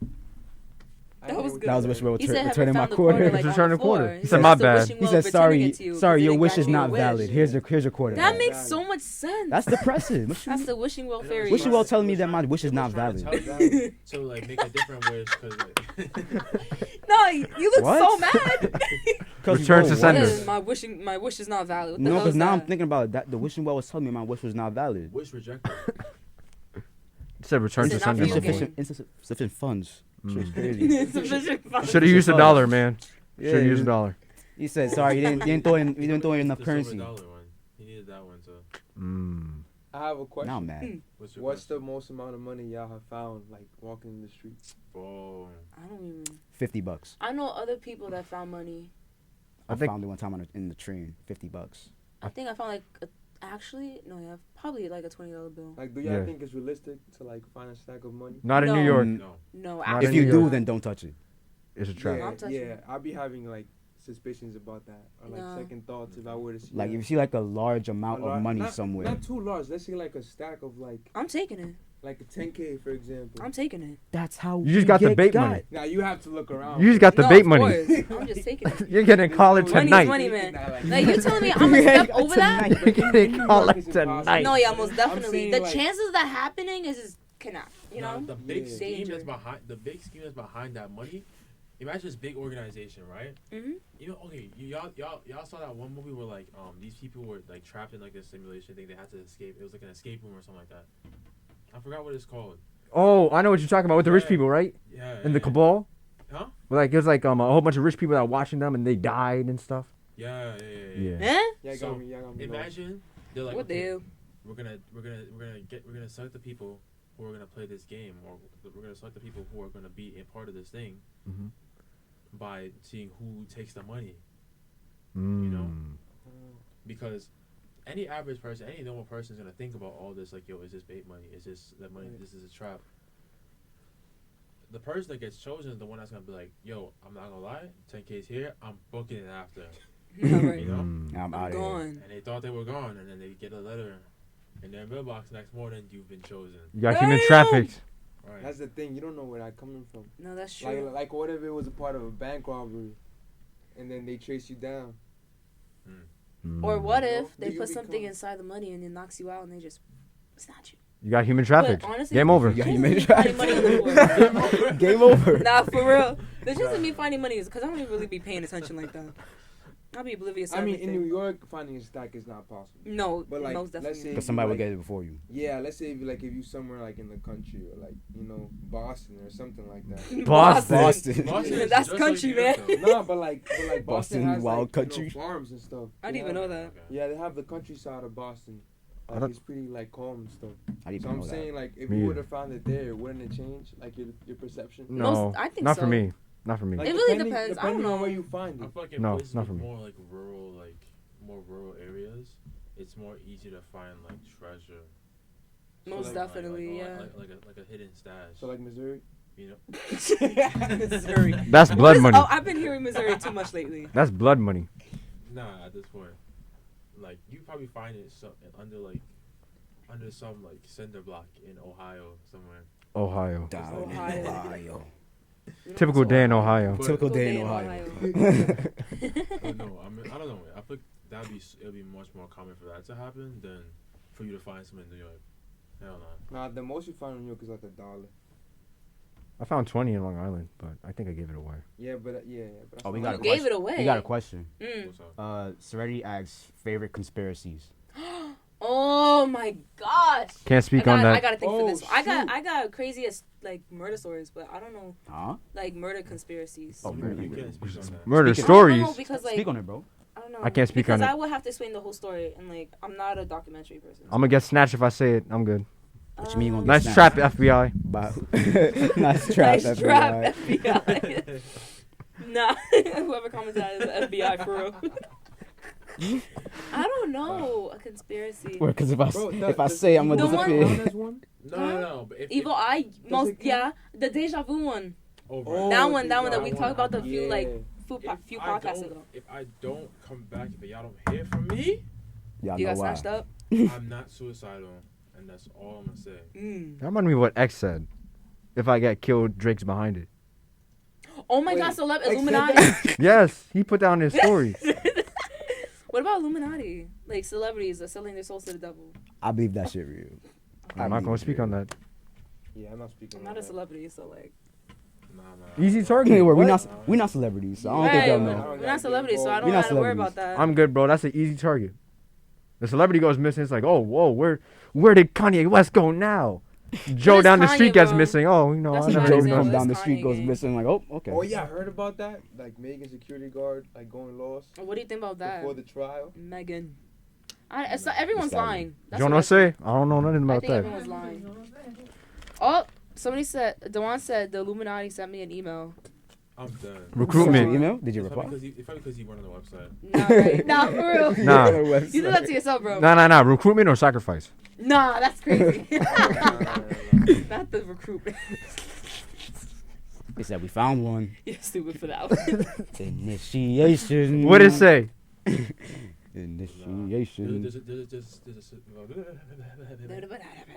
I That didn't was what good. That was you wish said. well He said, have you returning my found the quarter. quarter, like, Return on the the floor? quarter. He He said, said, my "That's the bad." wishing He well said, returning it to you, 'cause sorry, you your didn't wish grant is me not your valid. wish." Here's your quarter. That Yeah. makes Valid. so much sense. That's depressive. That's the wishing well And I fairy. was Wish you well trying- telling me was that my trying- wish is it was not trying to valid. tell you to like make a different wish, cause like, No, you look What? so mad. Return to what? sender. Yeah, my wish is not valid. What the No, hell because is now I'm that? thinking about it, that. The wishing well was telling me my wish was not valid. wish rejected. It said return Is to it not sender. for you again? Insufficient funds. Mm. Shit's crazy. Insufficient funds. Should have used a Funds. dollar, man. Should have Yeah, used a dollar. He said, sorry, you didn't throw in enough The currency. silver dollar one. He needed that one, so. Mm. I have a question. Now I'm mad. What's your What's the question? most amount of money y'all have found, like, walking in the streets? Oh, I don't even. $50. I know other people that found money. I think- found it one time in the train. $50. I think I found like actually no, yeah, probably like a $20 bill. Like, do y'all Yeah. think it's realistic to, like, find a stack of money? Not in No. New York. no. No, Not If in you New do, York. then don't touch it. It's a trap. I'm touching Yeah, it. I'll be having, like, suspicions about that. Or, like, No. second thoughts if I were to see Like, that. if you see like a large amount A lot- of money not- somewhere. Not too large. Let's say, like, a stack of, I'm taking it. like a 10K, for example. I'm taking it. That's how You just we got the get bait got. money. Now, you have to look around. You just got the No, bait of money. course. I'm just taking it. You're getting called Money is tonight. money, man. Like, Like you telling me I'm gonna step over that? You're getting called It's impossible. tonight. No, yeah, most I'm definitely. saying, The like- chances of that happening is just cannot. You Nah, know. the big Yeah. scheme Danger. that's behind that money. Imagine this big organization, right? Mhm. You know, okay, y'all saw that one movie where like these people were like trapped in like this simulation thing. They had to escape. It was like an escape room or something like that. I forgot what it's called. Oh, I know what you're talking about with the rich Yeah. people, right? Yeah. In the yeah. cabal. Huh? Like it was like a whole bunch of rich people that were watching them and they died and stuff. Yeah. Yeah. Eh? Yeah, So, got me. Y'all got me. Imagine they're like, What the okay, hell? we're gonna select the people who are gonna play this game, or we're gonna select the people who are gonna be a part of this thing Mm-hmm. by seeing who takes the money. Mm. know? Because any average person, any normal person is gonna think about all this like, yo, is this bait money? Is this that money? Right. This is a trap. The person that gets chosen is the one that's gonna be like, yo, I'm not gonna lie, 10K's here, I'm booking it after. Yeah, right. You know? Mm. Now I'm out I'm of here. gone. And they thought they were gone, and then they get a letter in their mailbox next morning, you've been chosen. You got human Damn. trafficked. Right. That's the thing. You don't know where that coming from. No, that's true. Like what if it was a part of a bank robbery, and then they trace you down? Or what You know, if they do you put something become- inside the money and it knocks you out and they just snatch you? You got human trafficked. But honestly, Game over. Yeah, the you chances made of it. me finding money on the floor- Game over. Nah, for real. The chance of me finding money is because I don't even really be paying attention like that. I'll be oblivious to I mean, in everything. New York, finding a stack is not possible. No, But, like, most let's definitely. say- Because somebody will get it before you. Yeah, let's say if you somewhere like in the country or like Boston or something like that. Boston. Boston. Boston is That's just country, like New York, man. No, but like Boston, Boston, has wild like, country. farms and stuff. I didn't They even have- know that. Okay. Yeah, they have the countryside of Boston. I Like don't- it's pretty like calm and stuff. I didn't So even I'm know that. saying like if Me you either. would have found it there, wouldn't it change like your perception? No, I think not so. for me. Not for me. Like, It really depending- depends. I don't Depending on know. where you find I it. feel like in No, places not with for me. more rural areas, it's more easy to find like treasure. Most like- definitely, yeah. Like a hidden stash. So like Missouri. you know. Missouri. That's What blood is- money. Oh, I've been hearing Missouri too much lately. That's blood money. Nah, at this point, like you probably find it under some like cinder block in Ohio somewhere. Ohio. Down in Ohio. Ohio. We don't Typical know day in so- Ohio. But- Typical day in in Ohio. I don't know. I don't know. I think it'd be much more common for that to happen than for you to find some in New York. Hell no. Nah, the most you find in New York is like $1. I found 20 in Long Island, but I think I gave it away. Yeah, but yeah. But that's Oh, we not got You a like- gave question. it away. We got a question. Mm. What's up? Serenity asks favorite conspiracies. Oh my gosh. Can't speak I on gotta, I that. gotta think Oh, for this. I shoot. got craziest like murder stories, but I don't know Huh? like murder conspiracies. Oh, You murder. can't speak on that. Murder Speaking- stories. No, because like Speak on it, bro. I don't know. I can't speak because on it. I would have to explain the whole story, and like I'm not a documentary person. I'm gonna get snatched if I say it. I'm good. What you mean you gonna Nice get trap, snatched? FBI. But nice trap, Nice trap, FBI. Nah, whoever commented that is the FBI for real. I don't know. A conspiracy. Because if I Bro, if I say I'm gonna The one- disappear. Count as one? No. But if, Evil Eye, Does most it count? yeah, the deja vu one. over. Oh, that one that we that talked about the one. few like Yeah. few podcasts ago. If I don't come back, if y'all don't hear from me, Y'all You know got why. snatched up. I'm not suicidal, and that's all I'm gonna say. That reminded me of what X said. If I get killed, Drake's behind it. Oh my Wait, God, celeb X said Illuminati. Yes, he put down his story. What about Illuminati? Like celebrities are selling their souls to the devil. I believe that shit real. I'm not gonna speak on that. Yeah, I'm not speaking. I'm on not a that. celebrity, so like. Nah. Easy Anyway, target. we're What? not celebrities, so I don't think Right, they'll I know. don't we're gotta not get celebrities, so I involved. don't We're not have to worry celebrities. about that. I'm good, bro. That's an easy target. The celebrity goes missing. It's like, oh, whoa, where did Kanye West go now? Joe is down the Kanye, street gets bro? missing. Oh, you know, That's I what never I Joe even said. know. comes This down the street, Kanye goes game. missing. Like, oh, okay. Oh yeah, I heard about that. Like Megan's security guard, like going lost What do you think about that? before the trial. Megan. It's not, everyone's Sorry. lying. That's You what know I what I say? I don't know nothing I about think that. everyone's lying. Oh, somebody said, Dewan said the Illuminati sent me an email. I'm done. Recruitment. Email? Did you It's reply? probably because he went on the website. Nah, right. Nah, for real. Nah. You did that to yourself, bro. Nah. Recruitment or sacrifice? Nah, that's crazy. No. Not the recruitment. They said we found one. You're stupid for that one. Initiation. What did it say? Initiation.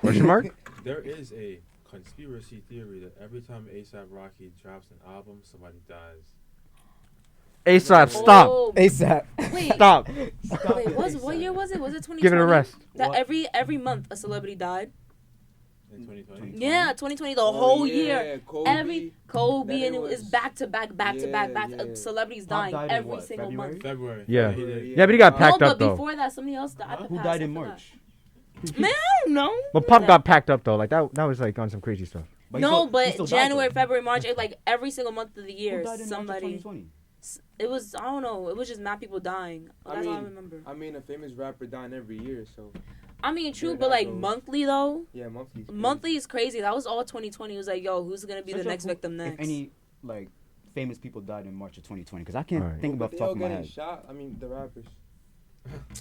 Question mark? There is a conspiracy theory that every time A$AP Rocky drops an album, somebody dies. ASAP, stop. Oh, ASAP. wait, Stop. wait, what year was it? Was it 2020? Give it a rest. That What? every month a celebrity died. In 2020? Yeah, 2020, the Oh, whole yeah, year. Kobe. Every Kobe, Then and it it was was- back to back, Yeah. celebrities Pop dying died in every what, single February? month. February. Yeah. he did. Yeah, but he got No, packed No, up but though. before that, somebody else died. Who died in March? Man, I don't know. But Pop got packed up though. Like that was like on some crazy stuff. But he No, still- he but still died, January, though. February, March, like every single month of the Who year, died in March of somebody. 2020? It was, I don't know. It was just mad people dying. That's all I remember. I mean, a famous rapper dying every year, so I mean, true, Yeah, but that like goes. monthly though. yeah, monthly. Monthly is crazy. That was all 2020. It was like, yo, who's gonna be Search the up next who- victim next? If any like famous people died in March of 2020, because I can't Alright. think But about the they top all of my getting head. shot. I mean, the rappers.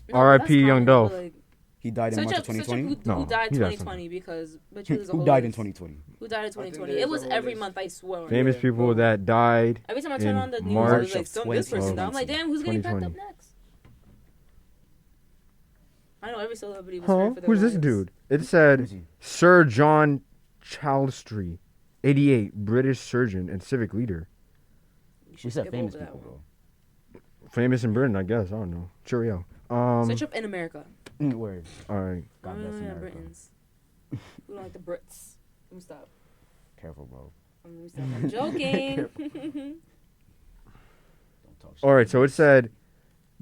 No, R.I.P. that's Young common, Dolph. but, like, He died in March of search up 2020. who No, died he died 2020 because but you there's a Who whole died in list. 2020? Who died in I think 2020? there's It a was whole every list. month. I swear. Famous Yeah, people bro. that died. Every time I turn in on the news, March it was like of this person died. I'm like, 2020. damn, who's getting packed up 2020. next? I know every celebrity was Huh? fearing for their Who's this lives. dude? It Let me said see. Sir John Chalstry, 88, British surgeon and civic leader. You should We said skip famous over that people, one. bro. Famous in Britain, I guess. I don't know. Cheerio. Search up in America. Word. All right. God bless America. Britons. We don't like the Brits. Let me stop. Careful, bro. Let me stop. I'm joking. Don't talk shit. All right. So it said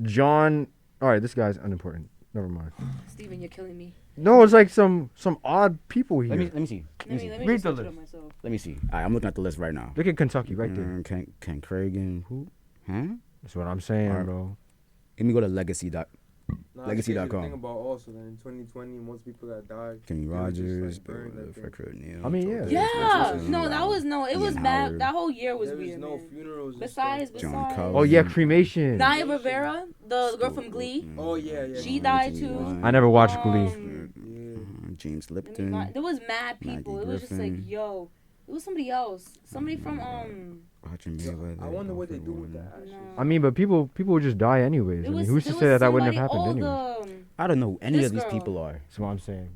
John. All right. This guy's unimportant. Never mind. Steven, you're killing me. No, it's like some odd people here. Let me see. Let me see. Let me Read just the search it list. up myself. Let me see. All right, I'm looking at the list right now. Look at Kentucky right there. Ken Cragen. Who? Huh? That's what I'm saying, Alright. bro. Let me go to legacy. Nah, Legacy.com. The thing about also that in 2020, most people that died. Kenny they were just, Rogers. like, burned, I think. Frederick Neal. I mean, yeah. Yeah. No, that was it was Ian bad. Howard. That whole year was There was weird. no man. funerals. and Besides, stuff. John besides. Cullen. Oh yeah, cremation. Naya Rivera, the girl from Glee. Oh, yeah. She died too. I never watched Glee. Yeah. James Let me Lipton. not- There was mad people. Maggie It was just like, Griffin. yo, it was somebody else. Somebody from Roger Mayweather. I wonder what they Alfred do with Warren. that. No. I mean, but people would just die anyways. I mean, who's to say that that wouldn't have happened anyways? I don't know who any This of these girl. people are. That's what I'm saying.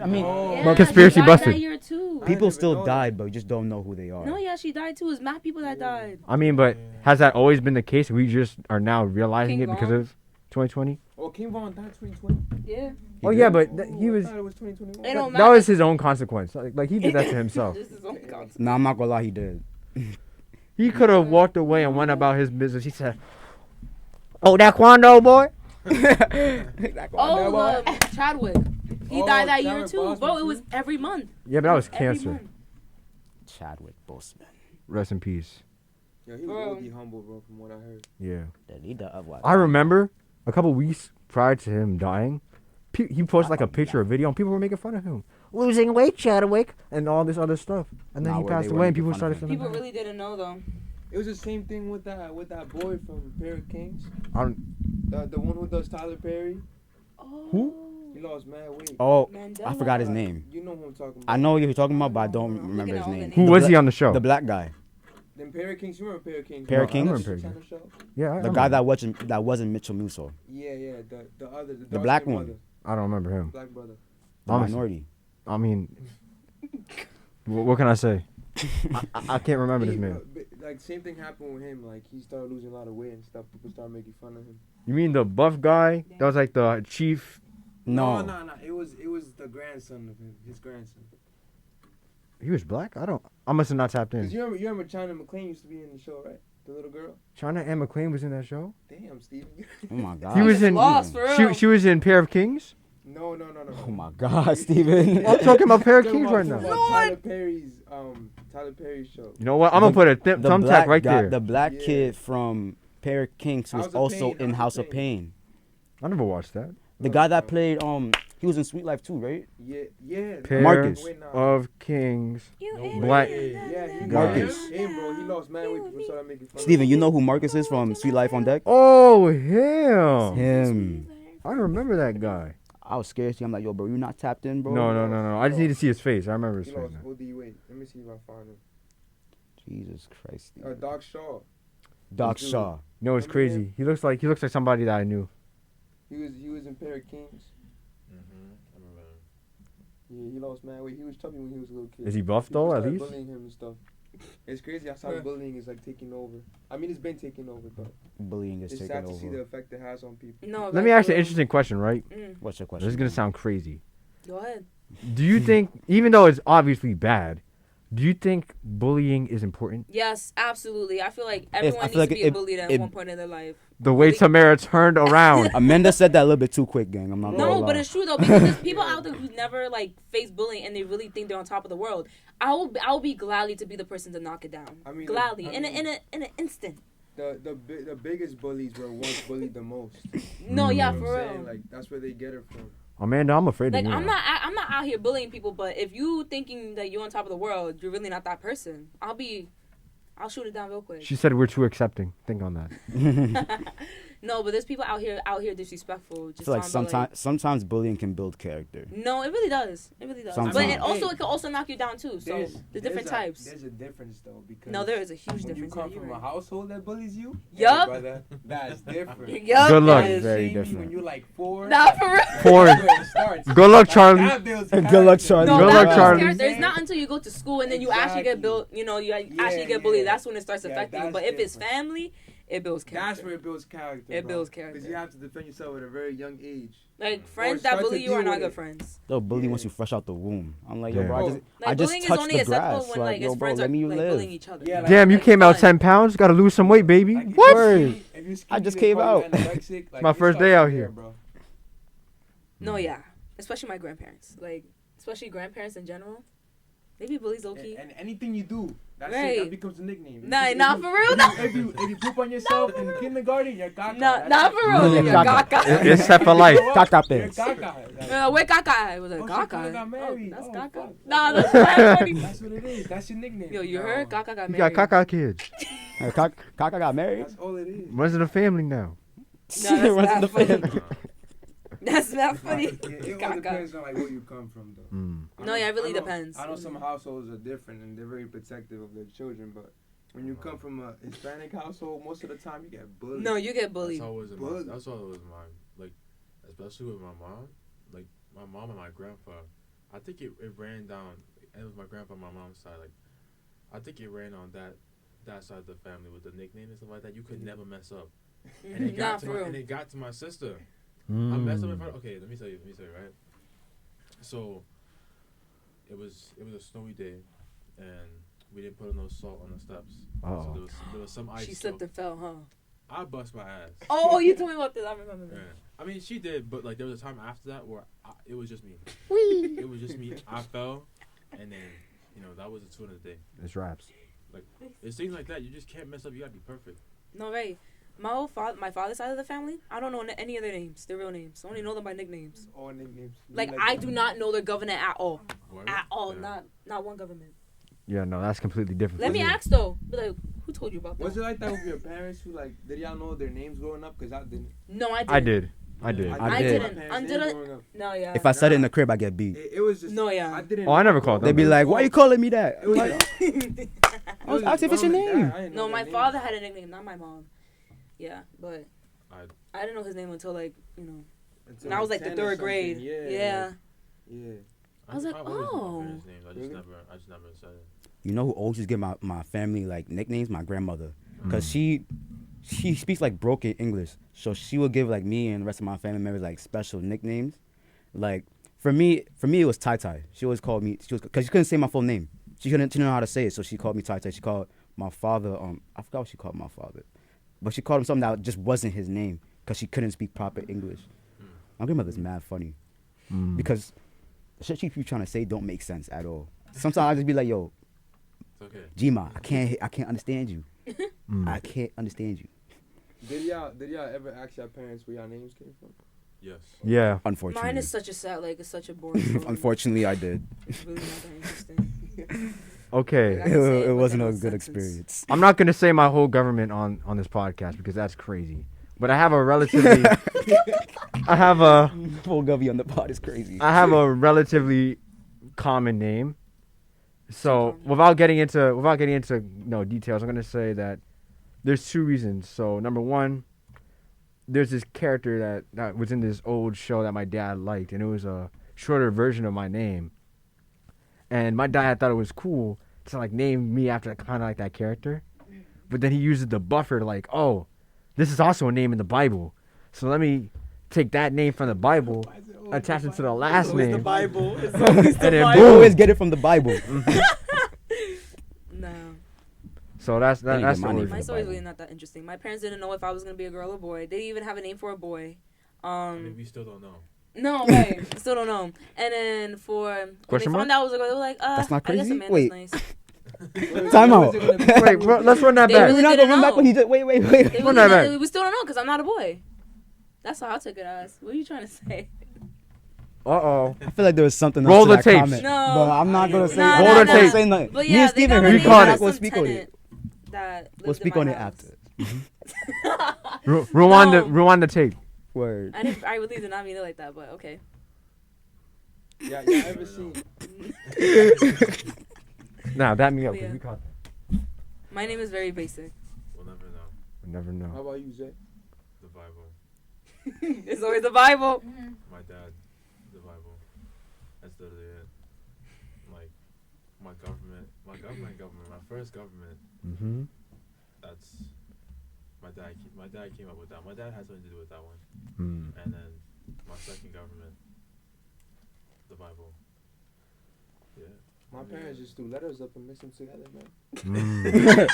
I mean, Oh. Yeah, Well, conspiracy she died busted. that year too. I people never still know died, but we just don't know who they are. No, yeah, she died too. It was mad people that died. I mean, but has that always been the case? We just are now realizing King it because Von? of 2020. Oh, King Von died 2020. Yeah. Oh yeah, but he Oh, I was. thought it was 2021. It don't That matter. was his own consequence. Like he did that to himself. This is only concept. Nah, I'm not gonna lie, he did. He could have walked away and went about his business. He said, "Oh, that Quando boy." Oh, Chadwick. He Oh, died that year Chadwick too, Boseman bro. It too? was every month. Yeah, but that was Every cancer. month. Chadwick Boseman. Rest in peace. Yeah, he Bro. was OD humble, bro, from what I heard. Yeah. He died of what? I remember a couple weeks prior to him dying, he posted like a picture or video, and people were making fun of him, losing weight, Chadwick, and all this other stuff. And then Nah, he where passed they away, were and people making fun started of him. saying, People really didn't know though. It was the same thing with that boy from Pair of Kings. I don't. The one who does Tyler Perry. Oh. Who? He lost mad weight. Oh, I Mandela. forgot his name. You know who I'm talking about. I know what you're talking about, but I don't I'm remember looking his at all the name. names. Who The was bla- he on the show? The black guy. Them Pair of Kings. You remember Pair of Kings? Pair of No, Kings? I remember Pair of Channel show. Yeah, The guy that wasn't Mitchell Musso. Yeah, the other, the black dark-skinned one. brother. I don't remember him. Black brother. The Honestly. minority. I mean, what can I say? I can't remember this man. Like same thing happened with him. Like he started losing a lot of weight and stuff. People started making fun of him. You mean the buff guy? That was like the chief. No. No. It was the grandson of him. His grandson. He was black. I must have not tapped Cause in. you remember China McClain used to be in the show, right? The little girl. China and McClain was in that show. Damn, Steven. Oh my God. He was in- Lost for real. She was in Pair of Kings. No. Oh my God, Steven. I'm talking about Pair of Talking Kings about- right talking now. about Tyler Perry's show. You know what? I'm gonna put a thumbtack right guy, there. The black Yeah. kid from Pair of Kings was House of also Pain, in House House of of Pain. I never watched that. The guy that played he was in Sweet Life too, right? Yeah. Pair Marcus. Wait, nah. of Kings. You No in Black- it. Yeah, he Marcus. Him, bro. He lost mad weight. People started making fun. Steven, of you him. know who Marcus is from Sweet Life on Deck? Oh, him. Him. I don't remember that guy. I was scared. I'm like, yo, bro, you not tapped in, bro? No. I just need to see his face. I remember his He face lost now. OD weight. Let me see if I find him. Jesus Christ. Steven. Doc Shaw. Doc Dude. Shaw. No, it's Remember crazy. He looks like somebody that I knew. He was in Pair of Kings. I remember. Yeah, he lost mad weight. He was chubby when he was a little kid. Is he buff People though? At started least. bullying him and stuff. It's crazy how bullying is like taking over. I mean, it's been taking over, but Bullying is it's taking sad to see the over. effect it has on people. No. Let me ask you an interesting question, right? What's your This question? is gonna sound crazy. Go ahead. Do you think, even though it's obviously bad, do you think bullying is important? Yes, absolutely. I feel like everyone I needs feel like to be it- bullied at it- one point in their life. The way Tamara turned around. Amanda said that a little bit too quick, gang. I'm not gonna No, lie. but it's true though because there's people out there who never like face bullying and they really think they're on top of the world. I will be gladly to be the person to knock it down. I mean, gladly I in mean- an instant. The biggest bullies were once bullied the most. No, Mm. yeah, You know for what I'm real. saying? Like that's where they get it from. Amanda, I'm afraid Like of you. I'm now. not out here bullying people, but if you thinking that you're on top of the world, you're really not that person. I'll shoot it down real quick. She said we're too accepting. Think on that. No, but there's people out here disrespectful. I Just feel like talking about, sometimes bullying can build character. no, it really does. It really does. Sometimes. But Hey, it can also knock you down too. So there's different a- types. There's a difference though because No, there is a huge when you difference. come Yeah, from you're a right. household that bullies you, Yup. brother, that's different. Yup. Good luck. That is Very shame you different. When you're like 4, Nah, for real. Four. that's where it starts. Good luck, Charlie. That builds Good luck, character. Charlie. No, Good that luck, builds Charlie. character. It's not until you go to school and then you actually get Exactly. built. You know, you actually Yeah, get bullied. yeah. That's when it starts Yeah, affecting you. that's But if it's different. family, it builds character. That's where it builds character. It builds Because character. you have to defend yourself at a very young age. Like friends that start to bully you are deal not with good it. friends. They'll bully Yeah. once you fresh out the womb. I'm like, yo, Yeah. bro, Bro, Like I just bullying is touched only the acceptable grass. when Like, like yo, his bro, friends let are me like live. bullying each other. Yeah, like- Damn, you Like, came it's out fun. 10 pounds. Got to lose some weight, baby. Like, if What? you're skinny, I just they came call you out. anorexic, like, my it first starts day out from here. there, bro. No, yeah, especially my grandparents. Like especially grandparents in general. They be bullies low key. And anything you do, that's Right. it, that becomes a nickname. Nah, If nah, you- for real. If you poop on yourself in kindergarten, you're caca. Nah, That's for it. real. Yeah, Nigga, caca. caca. It's set for life. You're Caca You're pants. caca. Like, Where caca? I was like Oh, she caca. kinda got married. that's Oh, caca. fuck. Nah, that's not funny. That's what it is. That's your nickname. Yo, you No, heard? Caca got You married. got caca kids. Kaka got married. That's all it is. Runs in the family now. No, that's Runs in not the funny. family. That's not funny. It all Caca. depends on like where you come from, though. Mm. I No, know- yeah, it really I know- depends. I know some households are different and they're very protective of their children, but when you come from a Hispanic household, most of the time you get bullied. No, you get That's bullied. always in Bullied. That's always mine. Like, especially with my mom. Like, my mom and my grandpa. I think it ran down. And with my grandpa, and my mom's side. Like, I think it ran on that side of the family with the nickname and stuff like that. You could never mess up. And it Nah, got to for my, real. and it got to my sister. I messed up in front. Okay, let me tell you, right? So, it was a snowy day, and we didn't put enough salt on the steps. Uh-oh. So there was some ice. She slipped so and fell, huh? I bust my ass. Oh, you told me about this. I remember Yeah. that. I mean, she did, but like there was a time after that where it was just me. It was just me. I fell, and then that was the tune of the day. It's raps. It's things like that. You just can't mess up. You gotta be perfect. No, right. My father's side of the family, I don't know any of their names, their real names. I only know them by nicknames. All nicknames. Like I do not know their government at all. Word? At all. Yeah. Not one government. Yeah, no, that's completely different. Let from me me. ask though. Be like, Who told you about that? Was it like that with your parents who like did y'all know their names growing up? Cause I didn't. No, I didn't. I did. I did. I know did. my parents' names Until growing up. No, yeah. If I said it in the crib, I get beat. It was just. No, yeah. I didn't. Oh, I never called They'd them. be like, "Why you calling me that?" It was Like, like, I was asking if it's your name. No, my father had a nickname, not my mom. Yeah, but I- I didn't know his name until like, you know, Until when I was like the 10 or 3rd grade. something. Yeah. Yeah. Yeah. I was like, always knew oh. my parents' names. I just Really? never said it. You know who always just give my family like nicknames? My grandmother, cause Mm. she speaks like broken English, so she would give like me and the rest of my family members like special nicknames. Like for me it was Tai Tai. She always called me. Cause she couldn't say my full name. She didn't know how to say it, so she called me Tai Tai. She called my father I forgot what she called my father, but she called him something that just wasn't his name, cause she couldn't speak proper English. My grandmother's mad funny, Mm. because the shit she keep trying to say don't make sense at all. Sometimes I just be like, yo, It's okay. Jima, I can't understand you. Mm. I can't understand you. Did y'all ever ask your parents where your names came from? Yes. Yeah. Unfortunately. Mine is such a sad, like, it's such a boring story. Unfortunately, I did. It's really not that interesting. Okay. I can say it It wasn't a within a good sentence. experience. I'm not gonna say my whole government on this podcast because that's crazy. But I have a relatively, I have a Full Govy on the pod is crazy. relatively common name. So without getting into details, I'm gonna say that there's 2 reasons. So number 1, there's this character that was in this old show that my dad liked, and it was a shorter version of my name. And my dad thought it was cool to like name me after kind of like that character, but then he uses the buffer to like, oh, this is also a name in the Bible, so let me take that name from the Bible, attach it to the last name, The Bible. and then You boom. always get it from the Bible. No. So that's Then you that's get the money origin. for My the story's Bible. really not that interesting. My parents didn't know if I was going to be a girl or boy. They didn't even have a name for a boy. I mean, we still don't know. No, right. Still don't know. And then when Question they found mark? out I was a girl, they were like, That's not I guess crazy? Amanda's Wait. nice. Time out. Wait, bro, let's run that They back. really We're not didn't gonna run back know. when he just wait. They Run really that didn't- back. we still don't know because I'm not a boy. That's how I took it as. What are you trying to say? Uh-oh. I feel like there was something Roll else to the that tapes. comment. No. But I'm not gonna say. Nah, I'm nah, not gonna nah. say nothing. But Me yeah, and they Steven got heard my we name caught from it. We'll some speak on it. tenant that We'll lived speak in on my it house. after. Rewind the tape. Word. I really did not mean it like that, but okay. Yeah, y'all ever seen? Nah, that me up. 'cause Yeah. We caught. My name is very basic. We'll never know. We never How know. about you, Zay? The Bible. It's always the Bible. My dad. The Bible. That's literally it. Like, my government. My first government. Mm-hmm. That's my dad. My dad came up with that. My dad had something to do with that one. Mm. And then my second government. The Bible. Yeah. My parents just threw letters up and mixed them together, man.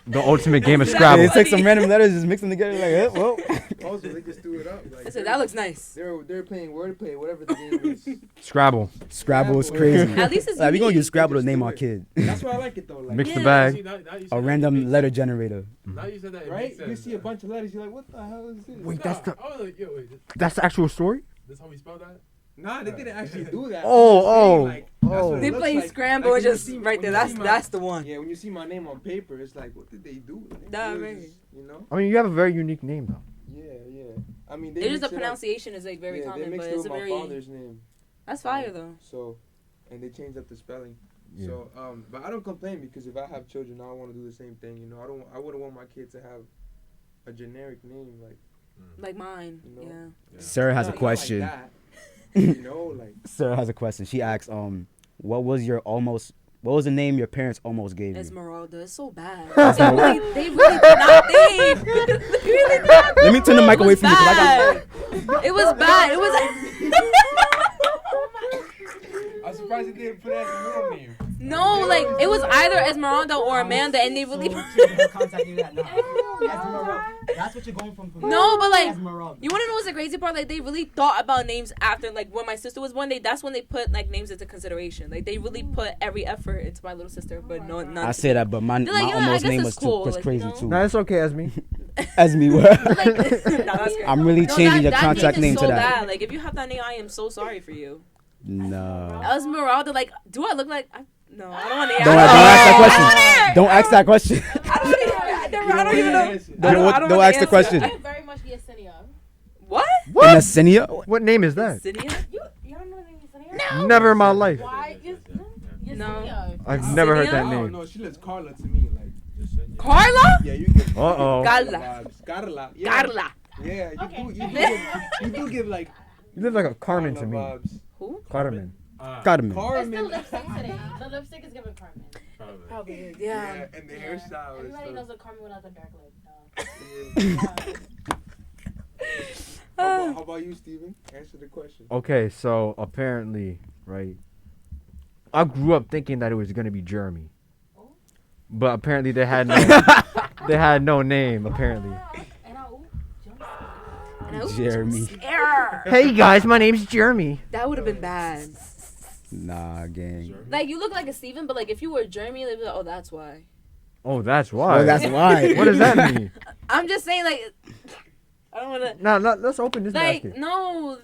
The ultimate game of Exactly. Scrabble. It's like some random letters, just mix them together. Like, well. Also, they just threw it up. Like, I said that looks nice. They're playing wordplay, whatever the game is. Scrabble. Scrabble is crazy. At least it's Like, we gonna unique. use Scrabble to Just name do our it. kid. That's why I like it though. Like, Mix the Yeah. bag. See, now you said A that, it random makes letter sense. generator. Now you said that. It right? makes You sense. see a bunch of letters, you're like, what the hell is this? Wait, Nah, that's the I was like, yo, wait. that's the actual story? This how we spell that? Nah, they didn't actually do that. Oh, I'm just saying, oh, like, that's oh. what it They looks play like. Scramble Like, and when you just see- right when there. you see That's the one. Yeah, when you see my name on paper, it's like, what did they do? Like, Nah, it was right. just, you know? I mean, you have a very unique name though. Yeah. I mean, they It's just mix the it up. pronunciation is like very Yeah, common, they but mixed it it's with a my very. father's name. That's fire though. So, and they changed up the spelling. Yeah. So, but I don't complain because if I have children, I want to do the same thing. You know, I wouldn't want my kid to have a generic name like. Like mine. You know? Yeah. Yeah. Sarah has a not like question. that, you know, like. Sarah has a question. She asks, what was the name your parents almost gave you? Esmeralda. It's so bad. They really did not think. They really did not. Let me turn the mic It away was from you. 'Cause I bad. It was bad. It was. I'm surprised they didn't put that as a middle name. No, like it was either Esmeralda or Amanda, and they really. That's what you're going from. No, but like, you want to know what's the crazy part? Like, they really thought about names after, like, when my sister was born. That's when they put like names into consideration. Like, they really put every effort into my little sister, but no, not. I say that, but my They're like, my you know, I almost guess name it's was cool, was like, crazy you know? too. No, it's okay, Esme. As me, Like, no, that's crazy. I'm really No, changing your that contract name name is to so that. bad. Like, if you have that name, I am so sorry for you. No. Esmeralda, like, do I look like? No, I don't want to. Don't ask that question. Don't ask that question. I don't want to don't even know. Don't ask the question. I very much Yesenia. What? What? Yesenia? What name is that? Yesenia? You don't know the name Yesenia? Never in my life. Why? No. I've never heard that No, name. no, she looks Carla to me. Like, Carla? yeah, you get Uh-oh. Carla. vibes. Carla. Yeah. Carla. Yeah, Okay. you do give like You look like a Carmen Carla to me. vibes. Who? Carmen. Carmen. It's the Carmen. lipstick today. The lipstick is giving Carmen. Probably is. Yeah, Yeah. and the hairstyle. Everybody is knows a Carmen without the dark lip. How about you, Steven? Answer the question. Okay, so apparently, right, I grew up thinking that it was gonna be Jeremy, but apparently they had no name. Apparently. Jeremy. Error. Hey guys, my name's Jeremy. That would have been bad. Nah, gang. Like, you look like a Steven, but like if you were Jeremy, they'd be like, oh, that's why. Oh, that's why. Oh, that's why. What does that mean? I'm just saying, like, I don't want to. No, let's open this Like, basket. no.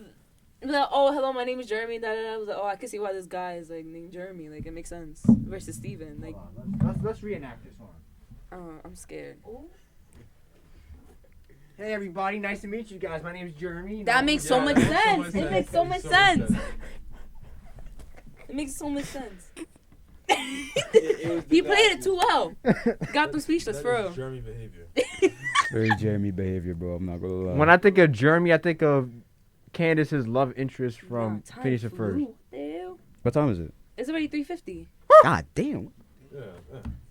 Like, oh, hello, my name is Jeremy. Da, da, da. I was like, oh, I can see why this guy is like named Jeremy. Like, it makes sense. Versus Steven. Like, Let's reenact this one. I'm scared. Hey everybody, nice to meet you guys. My name is Jeremy. That makes so much sense. It makes so much sense. It makes so much sense. He played it too well. Got them speechless for real. Jeremy behavior. Very Jeremy behavior, bro. I'm not gonna lie. When I think of Jeremy, I think of Candace's love interest from Time Phineas and Ferb. flew. Ew. What time is it? It's already 3:50. God damn. Yeah.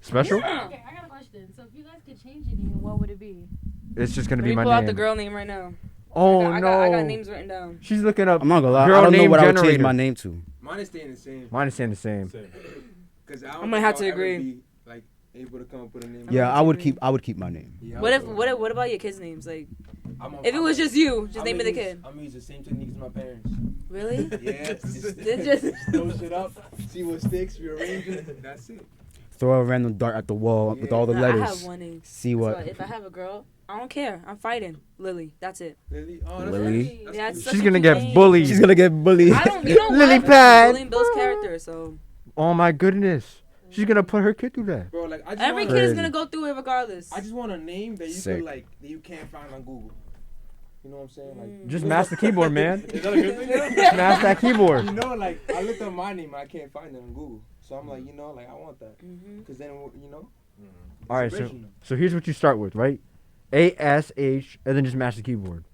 Special? Yeah. Okay, I got a question. So if you guys could change your name, what would it be? It's just gonna Let be me my pull out name. the girl name right now. Oh I no! got names written down. She's looking up. I'm not gonna lie. Girl I don't know name what I would change generator. my name to. Mine is staying the same. Mine is saying the same. Same. Cause I I'm don't gonna think have to I'll ever agree. Be, like, able to come up with a name. Yeah, I would keep my name. Yeah, What about your kids' names? Like, if it was just you, just name it the kid. I'm gonna use the same technique as my parents. Really? Yeah, Just throw shit up, see what sticks, rearrange it. That's it. Throw a random dart at the wall with all the I letters. have one name. See That's what? why if I have a girl, I don't care. I'm fighting Lily. That's it. Lily, oh, that's Lily? cute. That's Yeah, cute. it's such She's a gonna cute get name. bullied. She's gonna get bullied. I don't. You know Lily what? pad. Bullying Bill's character. So Oh my goodness! She's gonna put her kid through that. Bro, like I just every want kid is Crazy. gonna go through it regardless. I just want a name that you Sick. could like that you can't find on Google. You know what I'm saying? Like Just mash the keyboard, man. Is that a good thing? Smash that keyboard. you know, like I looked up my name, I can't find it on Google. So I'm like, you know, like I want that. Mhm. Cause then you know. All right, it's so original. here's what you start with, right? ASH, and then just mash the keyboard.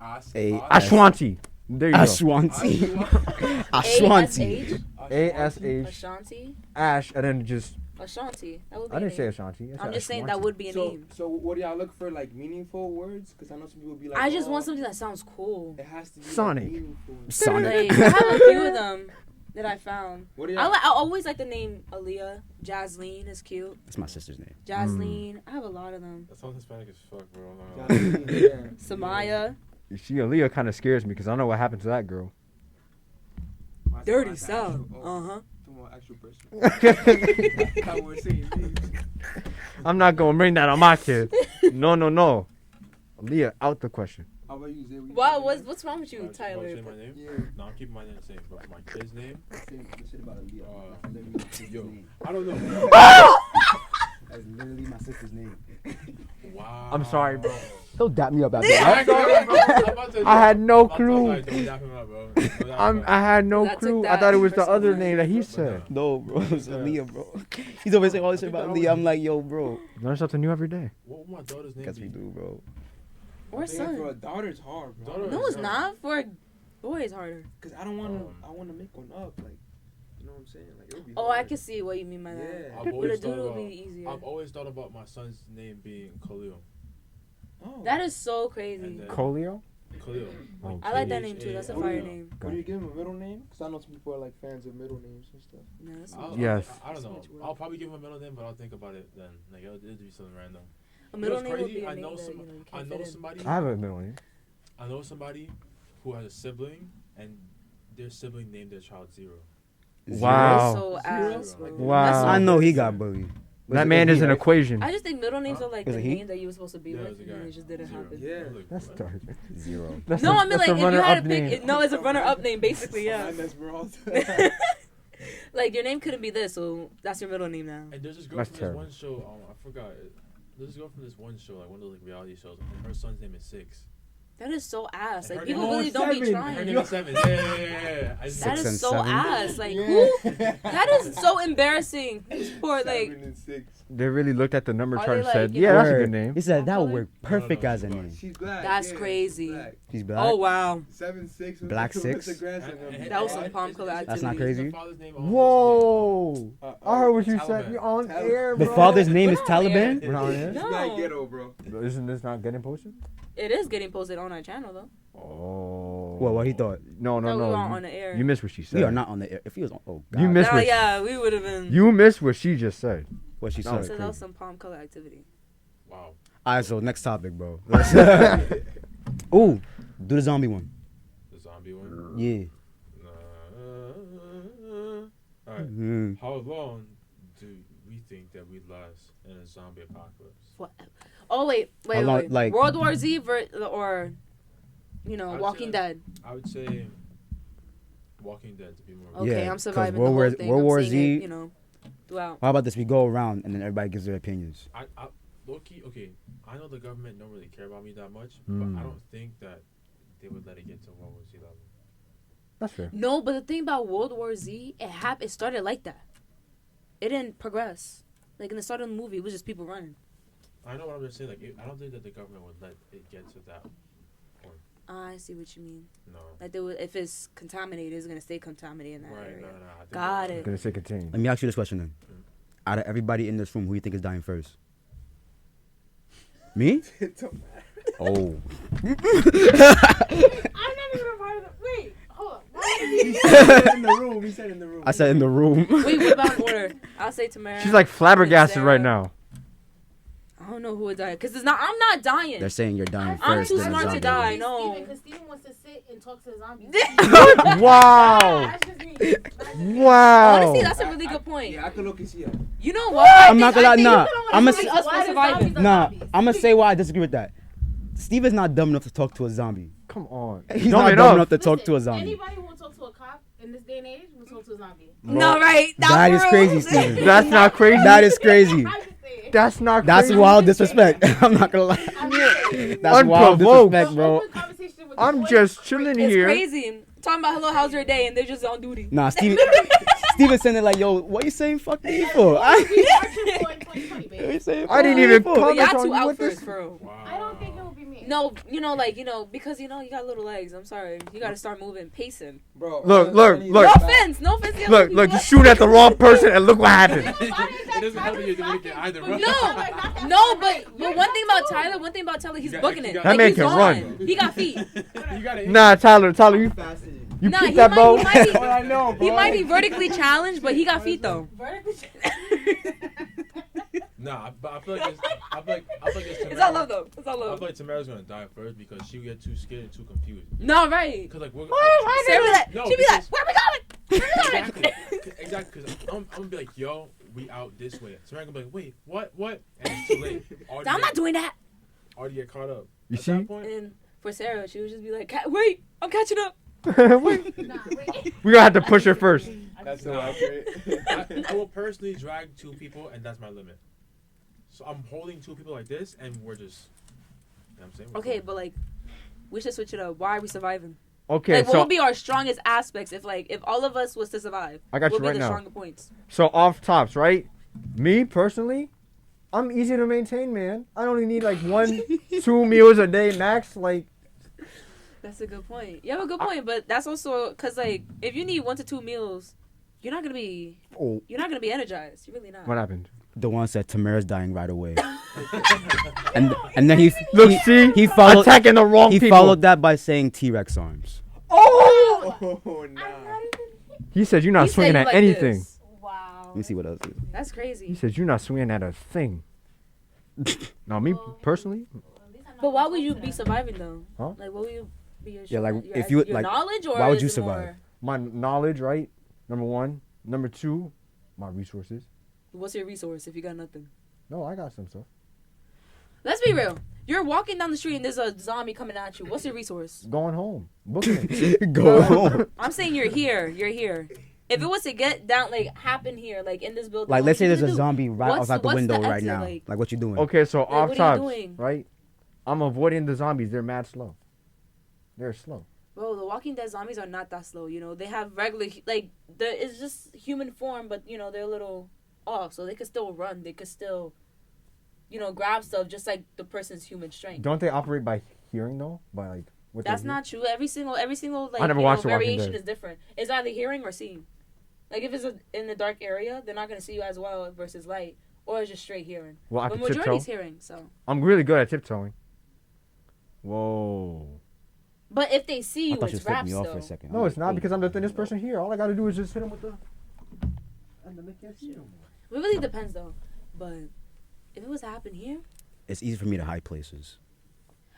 A- Ashwanti. There you go. Ashwanti. Ashwanti. ASH, Ashanti. Ash, and then just. Ashanti. That would be I a didn't say name. Ashanti. I said I'm just saying that Ashwanti. would be a So, name. so what do y'all look for? Like meaningful words? Cause I know some people be like. I just oh, want something that sounds cool. It has to be Sonic. Like, meaningful. Sonic. Like, I have a few of them that I found. What do I y'all? always like the name Aaliyah. Jasleen is cute. That's my sister's name. Jasleen. I have a lot of them. That sounds Hispanic as fuck, bro. Yeah. Samaya. She Aaliyah kind of scares me because I don't know what happened to that girl. My- Dirty my- South. actual- Uh huh. Two more actual person. That's how we're saying names. I'm not gonna bring that on my kid. No. Aaliyah, out the question. How about you, Zay? What's wrong with you, Tyler? Say my name? Yeah. No, I'm keeping my name the same. But for my kid's name, The shit about Aaliyah. Let me know yo, name. I don't know. That's literally my sister's name. Wow. I'm sorry, bro. He'll dap me up after I that. ain't gonna lie, bro. I'm about to- I had no I'm about to clue. lie, don't dap him up, bro. Don't dap him up. I had no That took clue. I that thought it was the personal. other name that he said. No, bro. It's Aaliyah, bro. He's always saying all this shit about Aaliyah. I'm like, yo, bro. Learn something new every day. What would my daughter's name Guess be? we do, bro. Or I think For a son. daughter, it's hard, bro. Daughter- No, it's not. For a boy, it's harder. Cause I don't want to. I want to make one up, like, you know what I'm saying? Like, it would be. Oh, I hard. can see what you mean by that. Yeah. I've But a always dude thought would be about. easier. I've always thought about my son's name being Khalil. Oh. That is so crazy. And then- Colio? Khalil. Oh, I like that name too. That's a What do fire you- name. What do you give him a middle name? Cause I know some people are like fans of middle names and stuff. No, that's I'll- Yes. I don't know. Switch words. I'll probably give him a middle name, but I'll think about it then. Like it'll be something random. a middle what's name would crazy? be a I name know that some- you I can't know fit in. somebody. I have a middle name. I know somebody who has a sibling, and their sibling named their child Zero. Wow. So ass, bro. Wow. That's so I know he crazy. got bullied. That man is an equation. I just think middle names are like Was the it he? name that you were supposed to be Yeah, it with, was a and guy. then it just didn't Zero. happen. Yeah. Like, That's what? dark. Zero. That's No, a- I mean that's like a if you had to runner-up pick, name. no, it's a runner-up name basically. Yeah. And Esmeralda. Like your name couldn't be this, so that's your middle name now. And there's this girl That's from terrible. this one show. I forgot. There's a girl from this one show, like one of those like reality shows, and her son's name is Six. That is so ass. And like her people name- really don't be Seven. trying. Her name is Seven. Yeah. That Six is and so 7. ass. Like Yeah. who? That is so embarrassing. For like 7 and 6. They really looked at the number Are chart they and said, like, you "Yeah, know- that's a Word. good name." He said that would work No, perfect no, as a she's name. She's black. That's yeah, crazy. She's black. He's black. oh wow. 7 6. Black what's 6? the grandson? That was some palm color It's- That's not it's- it's crazy. the father's name, Whoa! I heard what you Taliban. said. You're on Taliban. air, The bro. father's name is We're not Taliban. We're not on air. No. Black ghetto, bro. Isn't this not getting posted? It is getting posted on our channel though. Oh. Well, what he thought. No, No, we no. weren't on the air. You missed what she said. We are not on the air. If he was on, oh god. You missed Oh what yeah, we would have been. you missed what she just said. what she No, said. So that was some palm color activity. Wow. All right, so next topic, bro. Ooh, do the zombie one. The zombie one. Yeah. All right. Mhm. How long do we think that we'd last in a zombie apocalypse? What? Oh wait. How long, Wait. like- World War Z or, you know, I'd Walking say- Dead. I would say Walking Dead to be more. Okay, Yeah, I'm 'cause surviving World the War- whole thing. World I'm War seeing Z- it, you know, throughout. How about this? We go around and then everybody gives their opinions. I low key. Okay, I know the government don't really care about me that much, Mm. but I don't think that they would let it get to World War Z level. That's fair. No, but the thing about World War Z, it started like that. It didn't progress. Like in the start of the movie, it was just people running. I know what I'm just saying. Like, I don't think that the government would let it get to that point. I see what you mean. No. Like they would, if it's contaminated, it's gonna stay contaminated in that Right. area. No. I think Got that- it. Gonna say contained. Let me ask you this question then. Out of everybody in this room, who you think is dying first? Me? Oh. I'm not even a part of the. Wait, hold on. He said in the room. He said in the room. I said in the room. Wait, what about in order? I'll say Tamara. She's like flabbergasted Sarah. right now. I don't know who would die because it's not. I'm not dying. They're saying you're dying I'm first. too then smart to zombie. die. No. Because Steven wants to sit and talk to the zombies. Wow! That's just me. That's me. Wow! Honestly, that's a really good point. Yeah, I can look and see that. You know what? I'm not gonna lie. Nah, I'm it's gonna like us for surviving. nah. I'm gonna say why I disagree with that. Steve is not dumb enough to talk to a zombie. Come on. He's Dumb not dumb enough. enough to talk to a Listen, zombie. Anybody who will talk to a cop in this day and age will talk to a zombie. No, right? That is crazy, Steven. That's not crazy. That is crazy. I'm just saying. That's not That's crazy. wild disrespect. I'm not gonna lie. I'm just saying. That's wild Unprovoked. disrespect, bro. Open conversation with I'm the just chilling It's here. crazy. Talking about hello, how's your day, and they're just on duty. Nah, Steven saying it like, yo, what you saying fuck me for? boys. We are triple in 2020, What you baby. saying I fuck didn't me even for? call- But y'all Comments on two you out with this? first, bro. Wow. I don't think it will be me. No, because you got little legs. I'm sorry. You gotta start moving, pacing. Bro. Look, No look. offense. No offense. to Look, you. you shoot at the wrong person and look what happened. It doesn't help that you're Dominican either, bro. No, but one thing about Tyler, he's You got- booking you it. got- That man he's can on. run. He got feet. You gotta Nah, Tyler, you Fascinating. Nah, keep he that might- bow. he might be- Oh, I know, bro. He might be vertically challenged, but he got feet though. Nah, but I feel like it's It's all love though. It's all I love. feel like Tamara's gonna die first because she would get too scared and too confused. No, right. Cause like we're Sarah be like, No, she be like, because- where we going? Where we going? exactly. Cause I'm gonna be like, yo, we out this way. Tamara gonna be like, wait, what? And it's too late. I'm not doing that. Already get caught up. You At see? that point, And for Sarah, she would just be like, wait, I'm catching up. Wait, Nah, wait. we gonna have to push her first. That's so accurate. I will personally drag 2 people, and that's my limit. So I'm holding 2 people like this, and we're just. You know what I'm saying? We're Okay, going. but like, we should switch it up. Why are we surviving? Okay, Like, what so would be our strongest aspects if all of us was to survive? I got what you would right be the now. stronger points? So off tops, right? Me personally, I'm easy to maintain, man. I only need like 1-2 meals a day max. Like, That's a good point. You have a good point, but that's also because like if you need 1 to 2 meals, you're not gonna be Oh, energized. You're really not. what happened? the one said Tamara's dying right away. and then he See, followed attacking the wrong he people. followed that by saying T-Rex arms. Oh! Oh, nah. He said you're not He said swinging you at like anything. this. Wow. Let me see what else. That's He crazy. said you're not swinging at a thing. Now, me personally, But why would you be surviving though? Huh? Like, what would you be your? Yeah, like, your, if you- your like, knowledge or why would is you it survive? more- my knowledge, right? Number 1. Number 2, my resources. What's your resource if you got nothing? No, I got some stuff. Let's be real. You're walking down the street and there's a zombie coming at you. What's your resource? Going home. Booking it. Go home. I'm saying you're here. You're here. If it was to get down, like happen here, like in this building, Like, what let's say you there's a gonna do? zombie right What's- outside the what's window right exit, now. Like, what you doing? Okay, so Like, off what are you tops, doing? right? I'm avoiding the zombies. They're mad slow. They're slow. Bro, the Walking Dead zombies are not that slow. You know, they have regular like it's just human form, but you know they're a little off, so they could still run. They could still, you know, grab stuff just like the person's human strength. Don't they operate by hearing though? By like what? That's they hear? not true. Every single like I never you know, watched The Walking variation Dead. is different. It's either hearing or seeing. Like if it's in a dark area, they're not gonna see you as well versus light, or it's just straight hearing. Well, I But can tiptoe. majority's hearing, so. I'm really good at tiptoeing. Whoa. But if they see I you, thought you it's flipped raps me off though. for a second. No, I'm it's like, not oh. because I'm the thinnest person here. All I gotta do is just hit him with the. And then they can't see no more. It really depends though. But if it was to happen here, It's easy for me to hide places.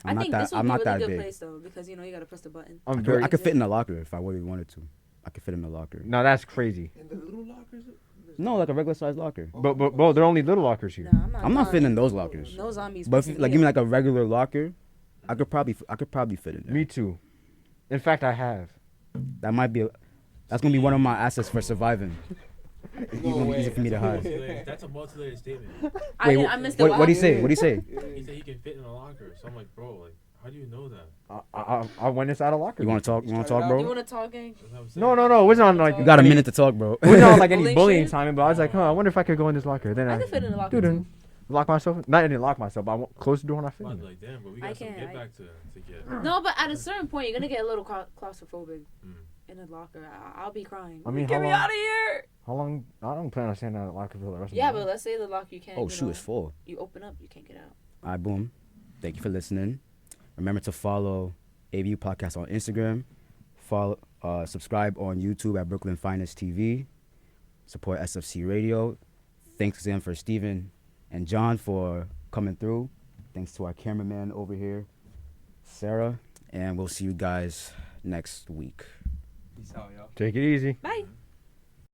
I I'm not think that. this would I'm be a not really that good big. place though, because you know you gotta press the button. I'm I very. could fit in the locker if I really wanted to. I could fit in the locker. No, that's crazy. In the little lockers. No, like a regular sized locker. But bro, they're only little lockers here. No, I'm not fitting in those lockers. No zombies. But if, pressing like, give here. me like a regular locker, I could probably fit in there. Me too. In fact, I have. That might be. That's gonna be one of my assets for surviving. It's No gonna be way. easy for me to hide. That's a multi-layered statement. Wait, I missed the what do you last- say? What do you say? He said he can fit in a locker. So I'm like, bro, like, how do you know that? I went inside a locker. You want to talk? You want to talk, You bro? want to talk, gang? That's what I'm saying. No. It wasn't on like. You got a any- minute to talk, bro. It wasn't on like any Bullying bullying shit? time, but I was like, I wonder if I could go in this locker. Then I I can fit in a locker Dude, too. lock myself. Not I didn't lock myself, but I closed the door when I fit. I'm in there. like, damn, but we I got some can't, get I- back to get. No, but at a certain point, you're gonna get a little claustrophobic Mm. in a locker. I'll be crying. I mean, get how me long- out of here. How long? I don't plan on staying in that locker for the rest Yeah, of my but life. let's say the lock you can't. Oh you shoot, know, it's full. You open up, you can't get out. All right, boom. Thank you for listening. Remember to follow ABU Podcast on Instagram. Follow, subscribe on YouTube at BrooklynFinestTV. Support SFC Radio. Thanks again for Steven and John for coming through. Thanks to our cameraman over here, Sarah. And we'll see you guys next week. Peace out, y'all. Take it easy. Bye.